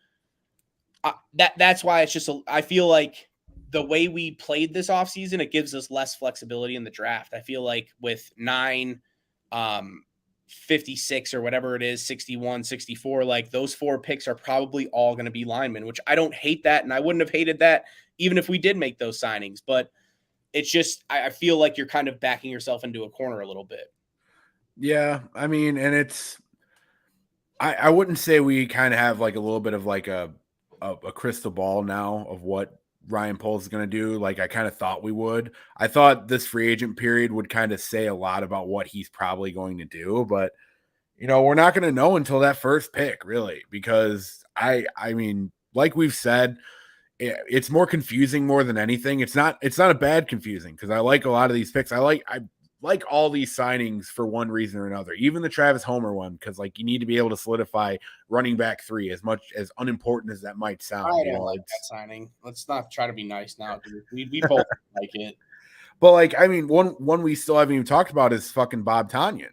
that's why it's just I feel like the way we played this offseason, it gives us less flexibility in the draft. I feel like with 9, 56 or whatever it is, 61, 64, like those 4 picks are probably all going to be linemen, which I don't hate that. And I wouldn't have hated that even if we did make those signings. But it's just, I feel like you're kind of backing yourself into a corner a little bit. Yeah. I mean, and it's, I wouldn't say we kind of have like a little bit of like a crystal ball now of what Ryan Poles is going to do. Like I kind of thought we would. I thought this free agent period would kind of say a lot about what he's probably going to do, but we're not going to know until that first pick, really, because I mean, like we've said, it's more confusing more than anything. It's not a bad confusing because I like a lot of these picks. I like all these signings for one reason or another, even the Travis Homer one, because like you need to be able to solidify running back 3 as much as unimportant as that might sound. I don't like that signing. Let's not try to be nice now, dude. We both like it. But like, I mean, one we still haven't even talked about is fucking Bob Tonyan.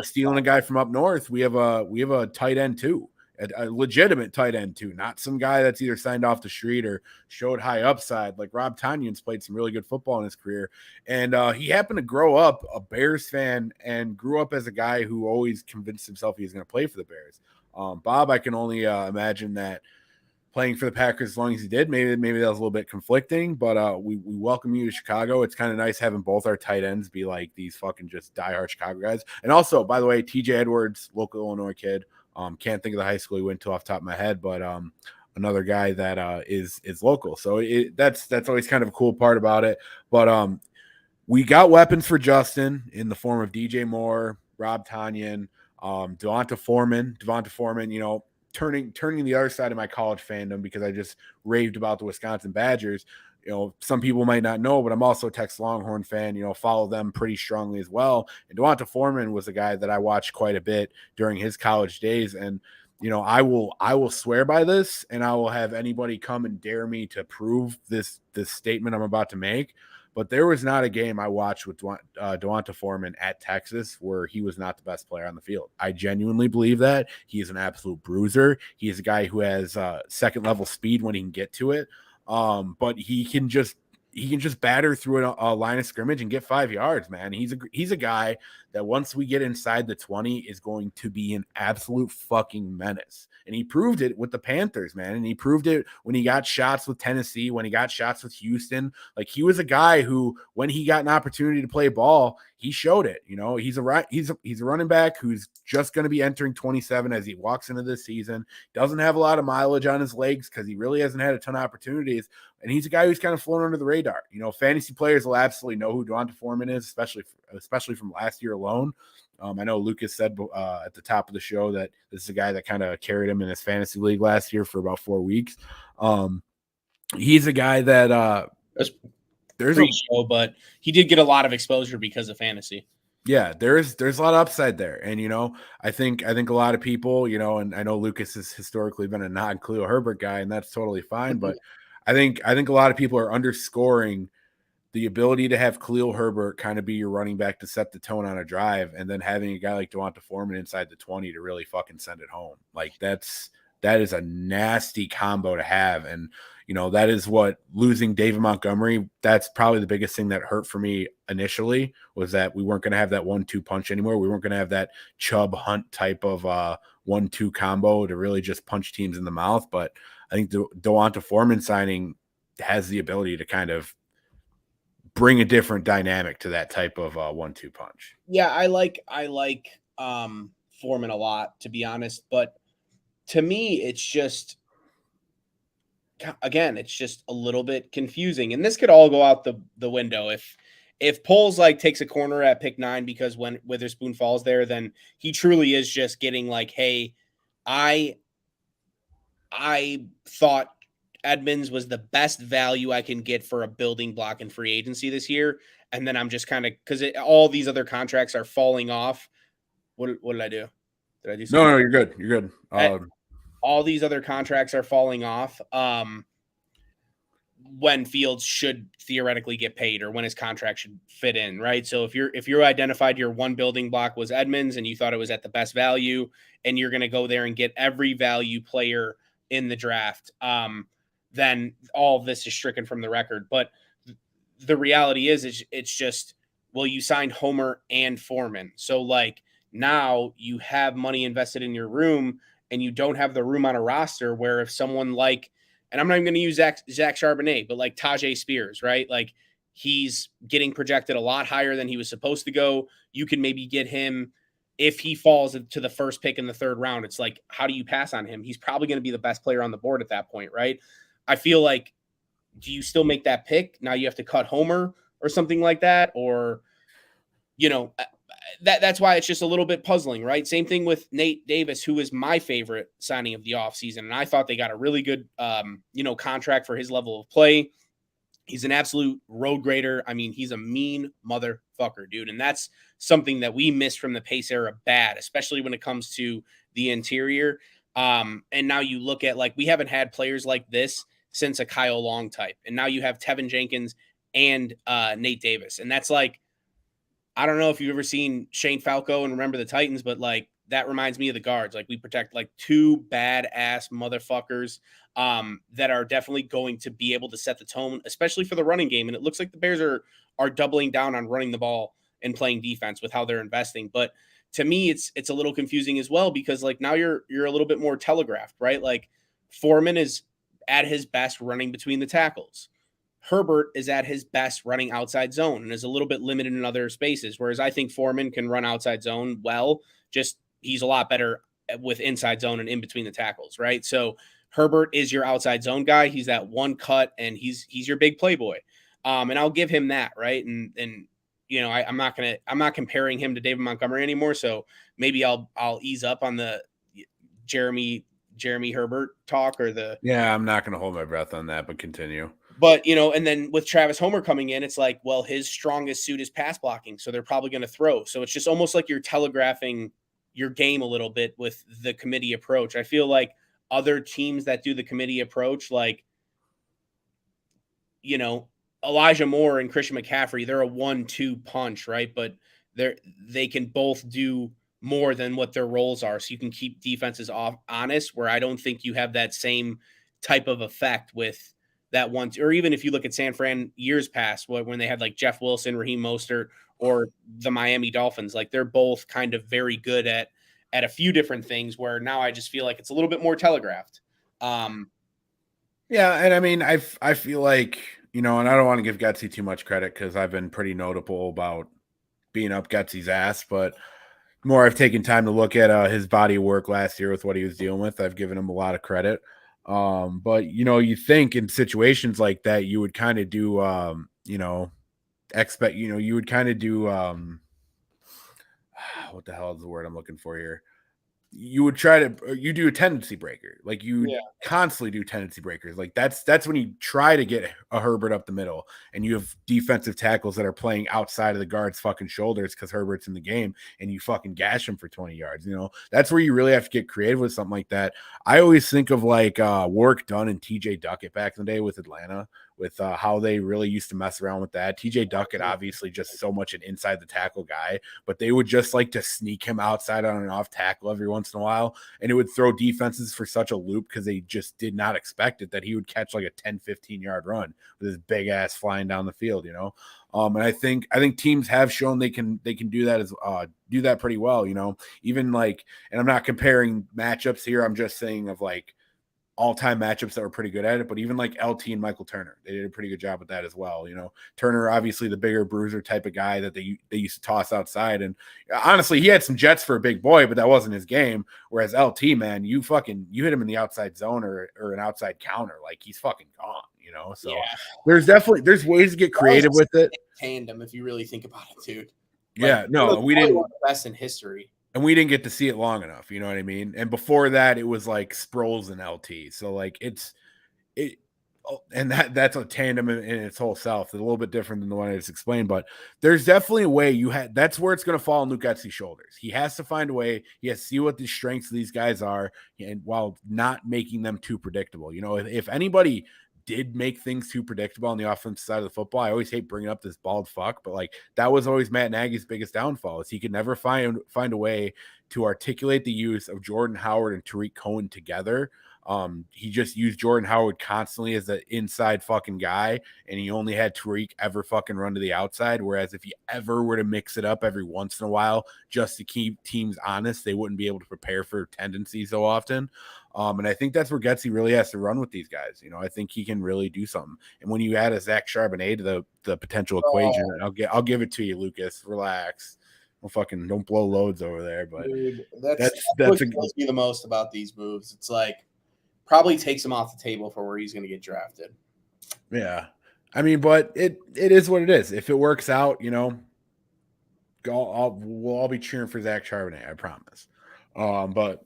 Stealing a guy from up north. We have a tight end too, a legitimate tight end too, not some guy that's either signed off the street or showed high upside. Like Rob Tonyan's played some really good football in his career, and he happened to grow up a Bears fan and grew up as a guy who always convinced himself he was going to play for the Bears. Bob, I can only imagine that playing for the Packers as long as he did, maybe that was a little bit conflicting, but we welcome you to Chicago. It's kind of nice having both our tight ends be like these fucking just diehard Chicago guys. And also, by the way, TJ Edwards, local Illinois kid. Can't think of the high school he went to off the top of my head, but another guy that is local. So that's always kind of a cool part about it. But we got weapons for Justin in the form of DJ Moore, Rob Tonyan, Devonta Foreman, turning the other side of my college fandom because I just raved about the Wisconsin Badgers. some people might not know, but I'm also a Texas Longhorn fan, follow them pretty strongly as well. And Devonta Foreman was a guy that I watched quite a bit during his college days. And, I will swear by this, and I will have anybody come and dare me to prove this statement I'm about to make. But there was not a game I watched with Devonta Foreman at Texas where he was not the best player on the field. I genuinely believe that. He is an absolute bruiser. He is a guy who has second level speed when he can get to it. But he can just batter through a line of scrimmage and get 5 yards, man. He's a guy that once we get inside the 20 is going to be an absolute fucking menace. And he proved it with the Panthers, man. And he proved it when he got shots with Tennessee, when he got shots with Houston. Like, he was a guy who, when he got an opportunity to play ball, he showed it. He's a running back who's just going to be entering 27 as he walks into this season. Doesn't have a lot of mileage on his legs because he really hasn't had a ton of opportunities. And he's a guy who's kind of flown under the radar. Fantasy players will absolutely know who Devonta Foreman is, especially from last year alone. I know Lucas said at the top of the show that this is a guy that kind of carried him in his fantasy league last year for about 4 weeks. He's a guy that there's a show, but he did get a lot of exposure because of fantasy. Yeah, there's a lot of upside there. And, I think a lot of people, and I know Lucas has historically been a non-Khalil Herbert guy, and that's totally fine. But I think a lot of people are underscoring the ability to have Khalil Herbert kind of be your running back to set the tone on a drive, and then having a guy like Devonta Foreman inside the 20 to really fucking send it home. Like, that is a nasty combo to have. And, that is what losing David Montgomery, that's probably the biggest thing that hurt for me initially, was that we weren't going to have that 1-2 punch anymore. We weren't going to have that Chubb Hunt type of 1-2 combo to really just punch teams in the mouth. But I think the Devonta Foreman signing has the ability to kind of bring a different dynamic to that type of 1-2 punch. Yeah, I like Foreman a lot, to be honest. But to me, it's just a little bit confusing. And this could all go out the window. If Poles takes a corner at pick 9 because when Witherspoon falls there, then he truly is just getting hey, I thought Edmonds was the best value I can get for a building block in free agency this year. And then I'm just kind of, because all these other contracts are falling off. What did I do? Did I do something? No, you're good. You're good. All these other contracts are falling off when Fields should theoretically get paid, or when his contract should fit in, right? So if you identified your one building block was Edmonds and you thought it was at the best value, and you're going to go there and get every value player in the draft, then all of this is stricken from the record. But the reality is it's just, well, you signed Homer and Foreman. So now you have money invested in your room, and you don't have the room on a roster where if someone and I'm not even going to use Zach Charbonnet, but Tajay Spears, right? He's getting projected a lot higher than he was supposed to go. You can maybe get him if he falls to the first pick in the 3rd round. It's how do you pass on him? He's probably going to be the best player on the board at that point, right? I feel do you still make that pick? Now you have to cut Homer or something like that, or, that's why it's just a little bit puzzling, right? Same thing with Nate Davis, who is my favorite signing of the offseason. And I thought they got a really good, contract for his level of play. He's an absolute road grader. I mean, he's a mean motherfucker, dude. And that's something that we missed from the Pace era bad, especially when it comes to the interior. And now you look at we haven't had players like this since a Kyle Long type. And now you have Tevin Jenkins and Nate Davis. And that's I don't know if you've ever seen Shane Falco and Remember the Titans, but that reminds me of the guards. We protect 2 badass motherfuckers that are definitely going to be able to set the tone, especially for the running game. And it looks like the Bears are doubling down on running the ball and playing defense with how they're investing. But to me, it's a little confusing as well, because now you're a little bit more telegraphed, right? Foreman is at his best running between the tackles. Herbert is at his best running outside zone and is a little bit limited in other spaces. Whereas I think Foreman can run outside zone well, just he's a lot better with inside zone and in between the tackles, right? So Herbert is your outside zone guy. He's that one cut, and he's your big playboy. And I'll give him that, right? And I'm not comparing him to David Montgomery anymore. So maybe I'll ease up on the Jeremy Herbert talk, or the. Yeah, I'm not going to hold my breath on that, but continue. But, and then with Travis Homer coming in, it's like, well, his strongest suit is pass blocking. So they're probably going to throw. So it's just almost like you're telegraphing your game a little bit with the committee approach. I feel like other teams that do the committee approach, like, Elijah Moore and Christian McCaffrey, they're a 1-2 punch, right? But they can both do more than what their roles are. So you can keep defenses honest, where I don't think you have that same type of effect with that one. Or even if you look at San Fran years past, when they had like Jeff Wilson, Raheem Mostert, or the Miami Dolphins, like they're both kind of very good at a few different things, where now I just feel like it's a little bit more telegraphed. Yeah, and I mean, I feel like, and I don't want to give Getsy too much credit because I've been pretty notable about being up Getsy's ass, but more I've taken time to look at his body of work last year with what he was dealing with. I've given him a lot of credit. But you think in situations like that, you would kind of do, expect, you would kind of do, what the hell is the word I'm looking for here? You would you do a tendency breaker. Like you constantly do tendency breakers. Like that's when you try to get a Herbert up the middle and you have defensive tackles that are playing outside of the guard's fucking shoulders because Herbert's in the game and you fucking gash him for 20 yards. That's where you really have to get creative with something like that. I always think of like Warwick Dunn and TJ Duckett back in the day with Atlanta, with how they really used to mess around with that. TJ Duckett, obviously just so much an inside the tackle guy, but they would just like to sneak him outside on an off tackle every once in a while. And it would throw defenses for such a loop because they just did not expect it, that he would catch like a 10-15 yard run with his big ass flying down the field, And I think teams have shown they can do that do that pretty well, even like, and I'm not comparing matchups here. I'm just saying of like all-time matchups that were pretty good at it, but even like LT and Michael Turner, they did a pretty good job with that as well. Turner, obviously the bigger bruiser type of guy that they used to toss outside. And honestly, he had some jets for a big boy, but that wasn't his game. Whereas LT, man, you hit him in the outside zone or an outside counter, like he's fucking gone, So there's ways to get creative with it. Tandem, if you really think about it, dude. Yeah, no, we didn't. One of the best in history. And we didn't get to see it long enough, you know what I mean? And before that, it was like Sproles and LT. So like and that's a tandem in its whole self. It's a little bit different than the one I just explained, but there's definitely a way that's where it's going to fall on Luke Getsy's shoulders. He has to find a way. He has to see what the strengths of these guys are, and while not making them too predictable. If anybody did make things too predictable on the offensive side of the football, I always hate bringing up this bald fuck, but like that was always Matt Nagy's biggest downfall, is he could never find a way to articulate the use of Jordan Howard and Tariq Cohen together. He just used Jordan Howard constantly as the inside fucking guy, and he only had Tariq ever fucking run to the outside. Whereas if he ever were to mix it up every once in a while, just to keep teams honest, they wouldn't be able to prepare for tendency so often. And I think that's where Getsy really has to run with these guys. I think he can really do something. And when you add a Zach Charbonnet to the potential equation, I'll give it to you, Lucas. Relax. Don't blow loads over there. But dude, that's what kills me the most about these moves. It's like probably takes him off the table for where he's going to get drafted. Yeah, I mean, but it is what it is. If it works out, we'll all be cheering for Zach Charbonnet. I promise. But.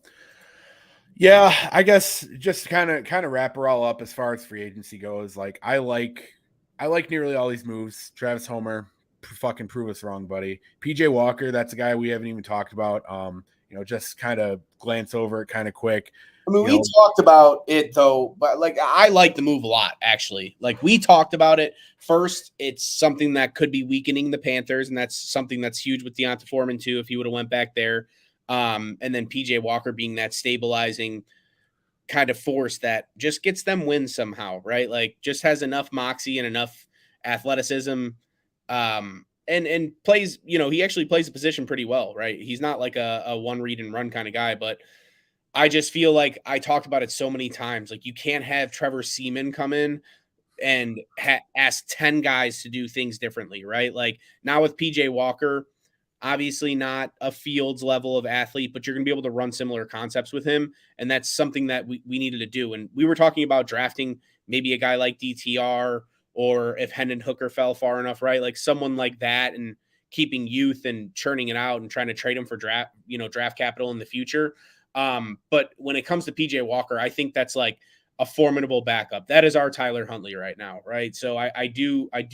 Yeah, I guess just to kind of wrap her all up as far as free agency goes. Like I like nearly all these moves. Travis Homer, fucking prove us wrong, buddy. PJ Walker, that's a guy we haven't even talked about. Just kind of glance over it kind of quick. I mean, we talked about it though, but like I like the move a lot, actually. Like we talked about it first. It's something that could be weakening the Panthers, and that's something that's huge with Deonta Foreman too, if he would have went back there. And then PJ Walker being that stabilizing kind of force that just gets them wins somehow, right? Like just has enough moxie and enough athleticism. And plays, he actually plays the position pretty well, right? He's not like a one read and run kind of guy, but I just feel like I talked about it so many times. Like you can't have Trevor Seaman come in and ask 10 guys to do things differently, right? Like now with PJ Walker, obviously not a Fields level of athlete, but you're going to be able to run similar concepts with him. And that's something that we needed to do. And we were talking about drafting maybe a guy like DTR, or if Hendon Hooker fell far enough, right? Like someone like that, and keeping youth and churning it out and trying to trade him for draft capital in the future. But when it comes to PJ Walker, I think that's like a formidable backup. That is our Tyler Huntley right now, right? So I do I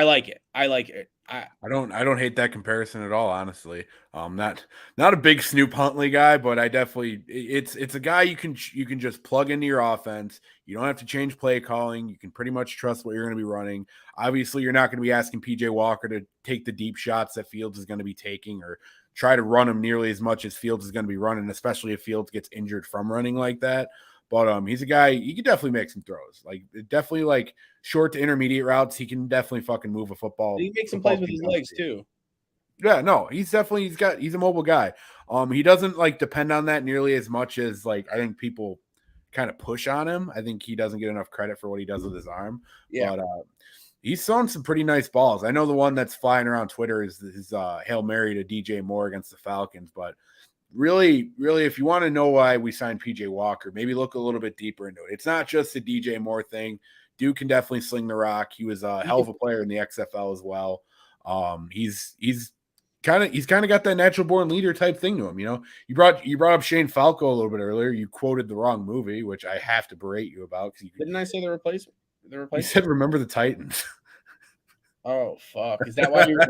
like it. I like it. I don't hate that comparison at all, honestly. Not a big Snoop Huntley guy, but I definitely it's a guy you can just plug into your offense. You don't have to change play calling. You can pretty much trust what you're going to be running. Obviously, you're not going to be asking PJ Walker to take the deep shots that Fields is going to be taking or try to run them nearly as much as Fields is going to be running, especially if Fields gets injured from running like that. But he's a guy, he could definitely make some throws. Like definitely like short to intermediate routes. He can definitely fucking move a football. He makes some plays with his legs too. Yeah, no, he's a mobile guy. He doesn't like depend on that nearly as much as like I think people kind of push on him. I think he doesn't get enough credit for what he does with his arm. Yeah. But he's thrown some pretty nice balls. I know the one that's flying around Twitter is his Hail Mary to DJ Moore against the Falcons, but really, if you want to know why we signed PJ Walker, maybe look a little bit deeper into it. It's not just the DJ Moore thing. Dude can definitely sling the rock. He was a hell of a player in the XFL as well. He's kind of got that natural born leader type thing to him. You know, you brought up Shane Falco a little bit earlier. You quoted the wrong movie, which I have to berate you about. Didn't I say the replacement? You said Remember the Titans. Oh fuck! Is that why you're like?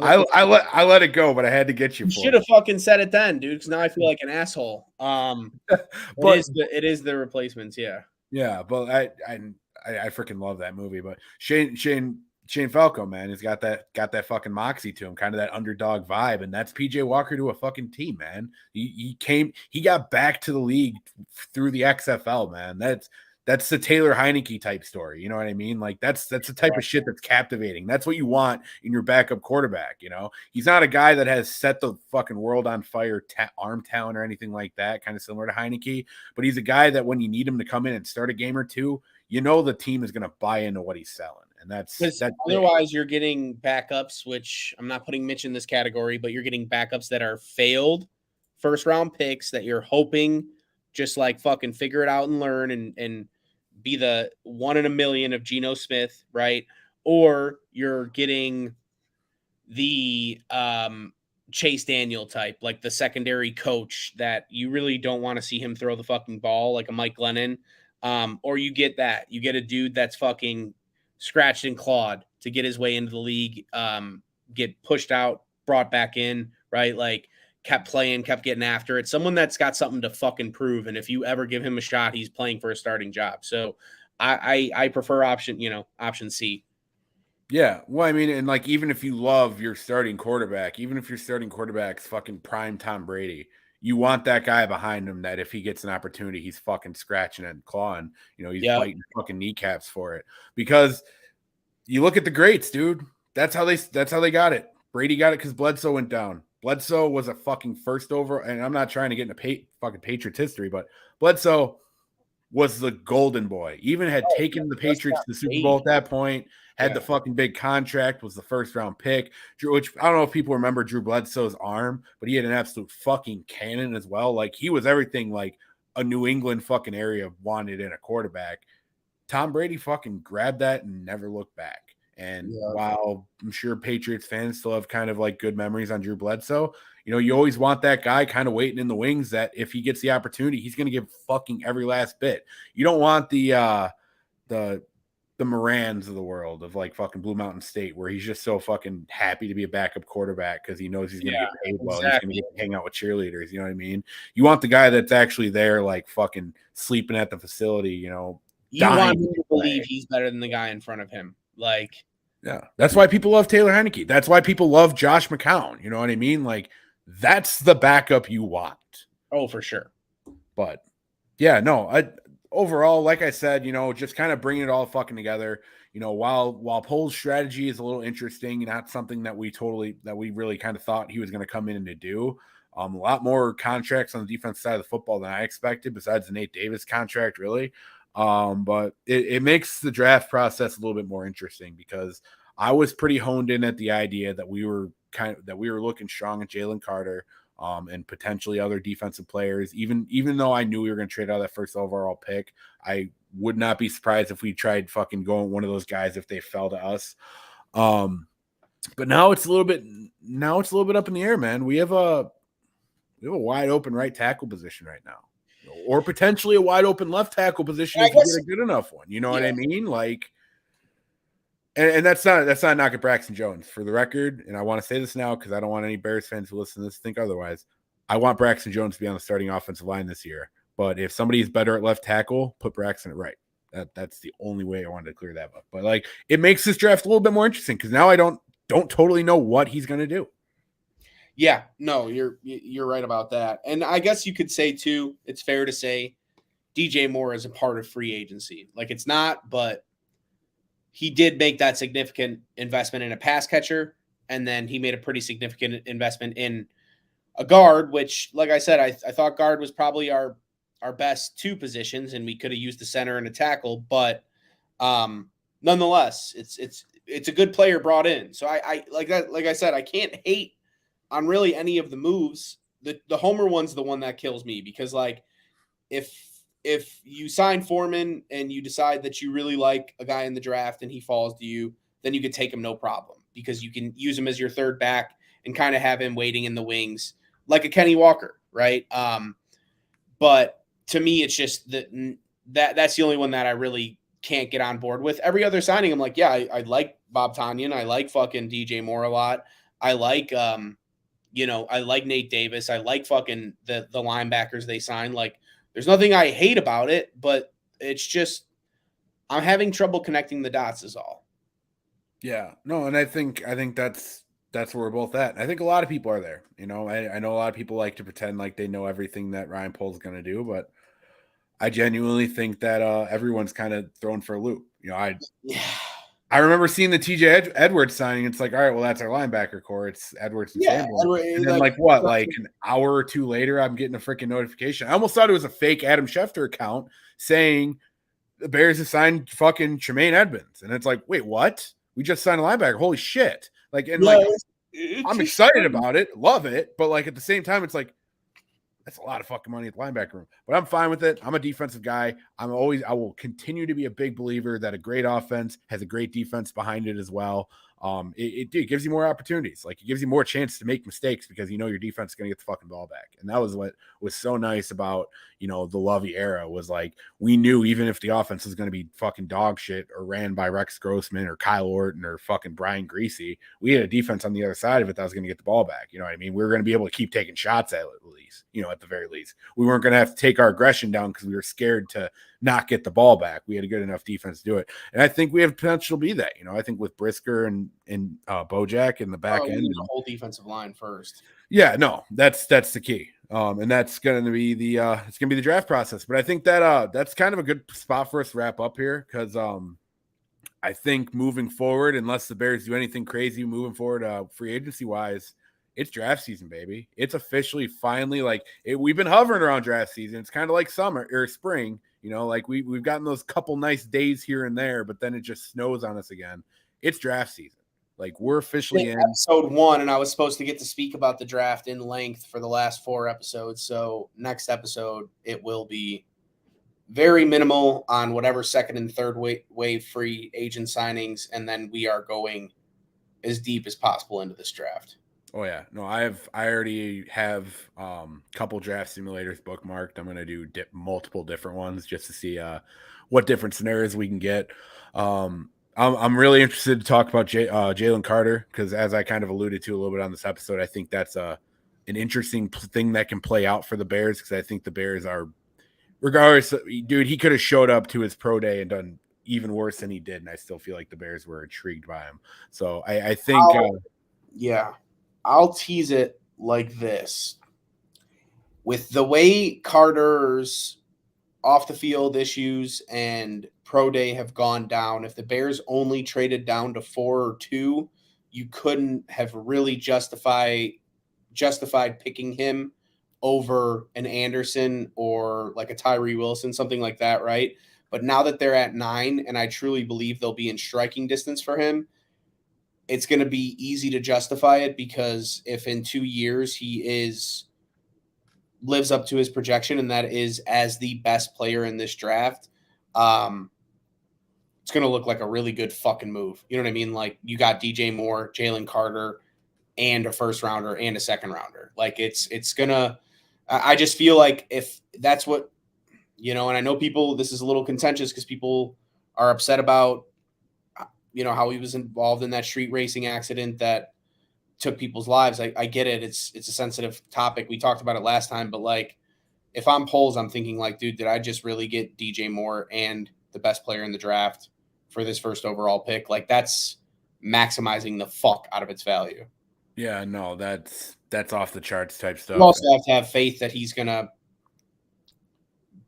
I let it go, but I had to get you. You should have fucking said it then, dude. Because now I feel like an asshole. But it is the replacements, yeah. Yeah, but I freaking love that movie. But Shane Falco, man, he's got that fucking moxie to him, kind of that underdog vibe, and that's PJ Walker to a fucking team, man. He got back to the league through the XFL, man. That's the Taylor Heineke type story. You know what I mean? Like that's the type of shit that's captivating. That's what you want in your backup quarterback. You know, he's not a guy that has set the fucking world on fire, arm talent or anything like that. Kind of similar to Heineke, but he's a guy that when you need him to come in and start a game or two, you know the team is going to buy into what he's selling, and that's otherwise you're getting backups, which I'm not putting Mitch in this category, but you're getting backups that are failed first round picks that you're hoping just like fucking figure it out and learn and be the 1 in a million of Geno Smith, right? Or you're getting the Chase Daniel type, like the secondary coach that you really don't want to see him throw the fucking ball like a Mike Glennon. Or you get a dude that's fucking scratched and clawed to get his way into the league, get pushed out, brought back in, right? Like kept playing, kept getting after it. Someone that's got something to fucking prove. And if you ever give him a shot, he's playing for a starting job. So I prefer option C. Yeah. Well, I mean, and like, even if you love your starting quarterback, even if your starting quarterback's fucking prime Tom Brady, you want that guy behind him that if he gets an opportunity, he's fucking scratching and clawing, you know, he's biting fucking kneecaps for it. Because you look at the greats, dude. That's how they got it. Brady got it because Bledsoe went down. Bledsoe was a fucking first over, and I'm not trying to get into fucking Patriots history, but Bledsoe was the golden boy. Even had taken the Patriots to the Super Bowl at that point, had the fucking big contract, was the first round pick. Which I don't know if people remember Drew Bledsoe's arm, but he had an absolute fucking cannon as well. Like he was everything like a New England fucking area wanted in a quarterback. Tom Brady fucking grabbed that and never looked back. And while I'm sure Patriots fans still have kind of like good memories on Drew Bledsoe, you know, you always want that guy kind of waiting in the wings that if he gets the opportunity, he's going to give fucking every last bit. You don't want the Morans of the world of like fucking Blue Mountain State where he's just so fucking happy to be a backup quarterback because he knows he's going to get paid well. Exactly. He's going to get to hang out with cheerleaders. You know what I mean? You want the guy that's actually there, like fucking sleeping at the facility, you know. You want him to believe he's better than the guy in front of him. Like, yeah, that's why people love Taylor Heineke. That's why people love Josh McCown. You know what I mean? Like, that's the backup you want. Oh, for sure. But yeah, no, overall, like I said, you know, just kind of bringing it all fucking together. You know, while Pole's strategy is a little interesting, not something that we really kind of thought he was going to come in and to do. A lot more contracts on the defense side of the football than I expected, besides the Nate Davis contract, really. But it makes the draft process a little bit more interesting because I was pretty honed in at the idea that we were looking strong at Jalen Carter, and potentially other defensive players. Even though I knew we were going to trade out that first overall pick, I would not be surprised if we tried fucking going one of those guys if they fell to us. But now it's a little bit up in the air, man. We have a wide open right tackle position right now. or potentially a wide open left tackle position if you get a good enough one. You know what I mean? Like, and that's not knocking Braxton Jones, for the record. And I want to say this now because I don't want any Bears fans who listen to this to think otherwise. I want Braxton Jones to be on the starting offensive line this year. But if somebody is better at left tackle, put Braxton at right. That's the only way I wanted to clear that up. But like, it makes this draft a little bit more interesting because now I don't totally know what he's going to do. Yeah, no, you're right about that. And I guess you could say too, it's fair to say DJ Moore is a part of free agency. Like, it's not, but he did make that significant investment in a pass catcher, and then he made a pretty significant investment in a guard, which, like I said, I thought guard was probably our best two positions, and we could have used the center and a tackle, but nonetheless, it's a good player brought in. So I like that. Like I said, I can't hate on really any of the moves. The Homer one's the one that kills me because, like, if you sign Foreman and you decide that you really like a guy in the draft and he falls to you, then you could take him no problem because you can use him as your third back and kind of have him waiting in the wings like a Kenny Walker, right? But to me, it's just that's the only one that I really can't get on board with. Every other signing, I'm like, yeah, I like Bob Tonyan. I like fucking DJ Moore a lot. I like, I like Nate Davis. I like fucking the linebackers they signed. Like, there's nothing I hate about it, but it's just I'm having trouble connecting the dots is all. Yeah, no, and I think that's where we're both at. I think a lot of people are there. I know a lot of people like to pretend like they know everything that Ryan Poles going to do, but I genuinely think that everyone's kind of thrown for a loop. I remember seeing the TJ Edwards signing. It's like, all right, well, that's our linebacker core. It's Edwards and Sanborn. And then, like an hour or two later, I'm getting a freaking notification. I almost thought it was a fake Adam Schefter account saying the Bears have signed fucking Tremaine Edmonds. And it's like, wait, what? We just signed a linebacker. Holy shit. Like, and I'm excited about it. Love it. But like, at the same time, it's like, that's a lot of fucking money at the linebacker room, but I'm fine with it. I'm a defensive guy. I will continue to be a big believer that a great offense has a great defense behind it as well. It gives you more opportunities. Like, it gives you more chance to make mistakes because your defense is going to get the fucking ball back. And that was what was so nice about, the Lovey era was like, we knew even if the offense was going to be fucking dog shit or ran by Rex Grossman or Kyle Orton or fucking Brian Greasy, we had a defense on the other side of it that was going to get the ball back. You know what I mean? We were going to be able to keep taking shots at least, at the very least. We weren't going to have to take our aggression down because we were scared to not get the ball back. We had a good enough defense to do it. And I think we have potential to be that. I think with Brisker and Bojack in the back end. The whole defensive line first. Yeah, no, that's the key. And that's going to be the draft process. But I think that that's kind of a good spot for us to wrap up here because I think moving forward, unless the Bears do anything crazy moving forward free agency wise, it's draft season, baby. It's officially finally we've been hovering around draft season. It's kind of like summer or spring, like we've gotten those couple nice days here and there, but then it just snows on us again. It's draft season. Like, we're officially in episode 1, and I was supposed to get to speak about the draft in length for the last 4 episodes. So next episode, it will be very minimal on whatever second and third wave free agent signings. And then we are going as deep as possible into this draft. Oh yeah, no, I already have a couple draft simulators bookmarked. I'm going to do multiple different ones just to see what different scenarios we can get. I'm really interested to talk about Jalen Carter because, as I kind of alluded to a little bit on this episode, I think that's an interesting thing that can play out for the Bears because I think the Bears are, regardless, dude, he could have showed up to his pro day and done even worse than he did, and I still feel like the Bears were intrigued by him. So I think, I'll tease it like this. With the way Carter's off the field issues and pro day have gone down, if the Bears only traded down to 4 or 2, you couldn't have really justified picking him over an Anderson or like a Tyree Wilson, something like that, right? But now that they're at 9, and I truly believe they'll be in striking distance for him, it's going to be easy to justify it because if in 2 years he lives up to his projection, and that is as the best player in this draft, it's going to look like a really good fucking move. You know what I mean? Like, you got DJ Moore, Jalen Carter, and a first rounder and a second rounder. Like, it's going to, I just feel like if that's what And I know this is a little contentious because people are upset about, how he was involved in that street racing accident that took people's lives. I get it. It's a sensitive topic. We talked about it last time, but like, if I'm Poles, I'm thinking like, dude, did I just really get DJ Moore and the best player in the draft for this first overall pick? Like, that's maximizing the fuck out of its value. Yeah, no, that's off the charts type stuff. You also have to have faith that he's going to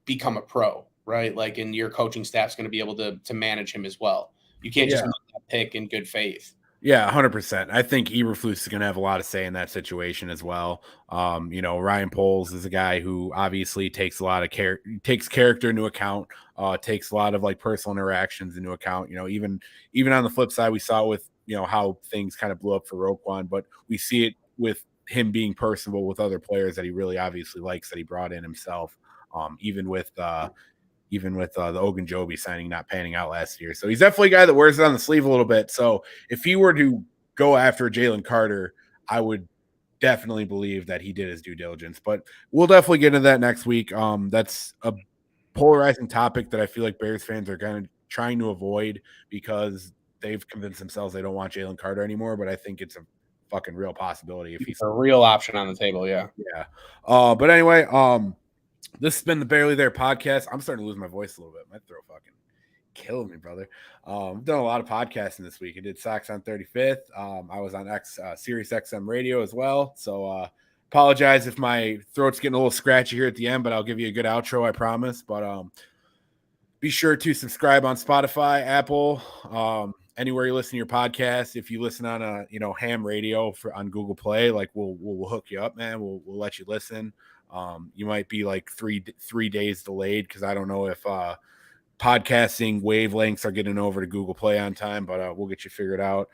become a pro, right? Like, and your coaching staff's going to be able to manage him as well. You can't just make that pick in good faith. Yeah, 100%. I think Eberflus is going to have a lot of say in that situation as well. Ryan Poles is a guy who obviously takes a lot of takes character into account, takes a lot of like personal interactions into account. Even on the flip side, we saw with how things kind of blew up for Roquan, but we see it with him being personable with other players that he really obviously likes that he brought in himself. Even with the Ogunjobi signing not panning out last year. So he's definitely a guy that wears it on the sleeve a little bit. So if he were to go after Jalen Carter, I would definitely believe that he did his due diligence. But we'll definitely get into that next week. That's a polarizing topic that I feel like Bears fans are kind of trying to avoid because they've convinced themselves they don't want Jalen Carter anymore. But I think it's a fucking real possibility if he's a real option on the table. Yeah. Yeah. But anyway, this has been the Barely There podcast. I'm starting to lose my voice a little bit. My throat fucking killing me, brother. I've done a lot of podcasting this week. I did Sox on 35th. I was on Sirius XM radio as well. So apologize if my throat's getting a little scratchy here at the end, but I'll give you a good outro, I promise. But be sure to subscribe on Spotify, Apple, anywhere you listen to your podcast. If you listen on ham radio on Google Play, like we'll hook you up, man. We'll let you listen. You might be like three days delayed because I don't know if podcasting wavelengths are getting over to Google Play on time, but we'll get you figured out.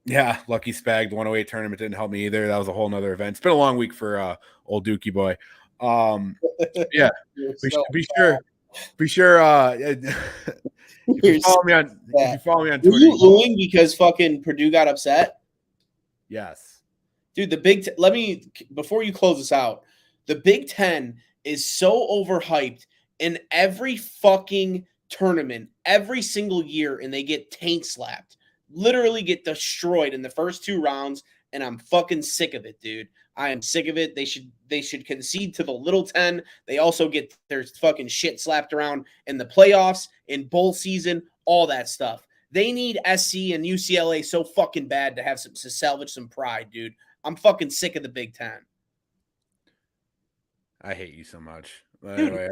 Yeah, Lucky Spag, the 108 tournament didn't help me either. That was a whole nother event. It's been a long week for old Dookie boy. Yeah, be sure. If you follow me on Twitter, were you booing because fucking Purdue got upset? Yes. Dude, before you close this out, the Big Ten is so overhyped in every fucking tournament, every single year, and they get taint slapped. Literally get destroyed in the first two rounds, and I'm fucking sick of it, dude. I am sick of it. They should concede to the Little 10. They also get their fucking shit slapped around in the playoffs, in bowl season, all that stuff. They need SC and UCLA so fucking bad to salvage some pride, dude. I'm fucking sick of the Big Ten. I hate you so much. Dude,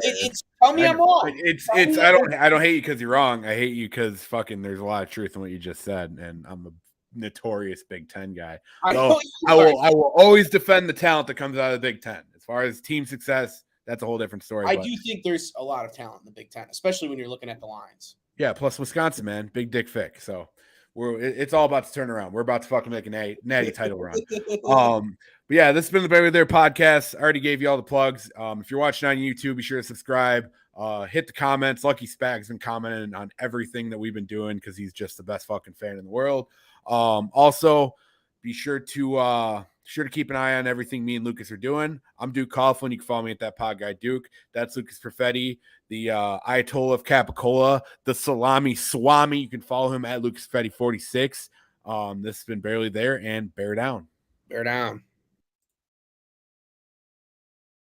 tell me I'm wrong. I don't hate you because you're wrong. I hate you because fucking there's a lot of truth in what you just said, and I'm a notorious Big Ten guy. So I will always defend the talent that comes out of the Big Ten. As far as team success, that's a whole different story. I do think there's a lot of talent in the Big Ten, especially when you're looking at the lines. Yeah, plus Wisconsin, man, big dick Fick. So it's all about to turn around. We're about to fucking make a natty title run. But yeah, this has been the Barely There podcast. I already gave you all the plugs. If you're watching on YouTube, be sure to subscribe. Hit the comments. Lucky Spag's been commenting on everything that we've been doing because he's just the best fucking fan in the world. Also, be sure to keep an eye on everything me and Lucas are doing. I'm Duke Coughlin. You can follow me at that pod guy Duke. That's Lucas Pefetti, the Ayatollah of Capicola, the Salami Swami. You can follow him at Lucas Pefetti 46. This has been Barely There, and bear down. Bear down.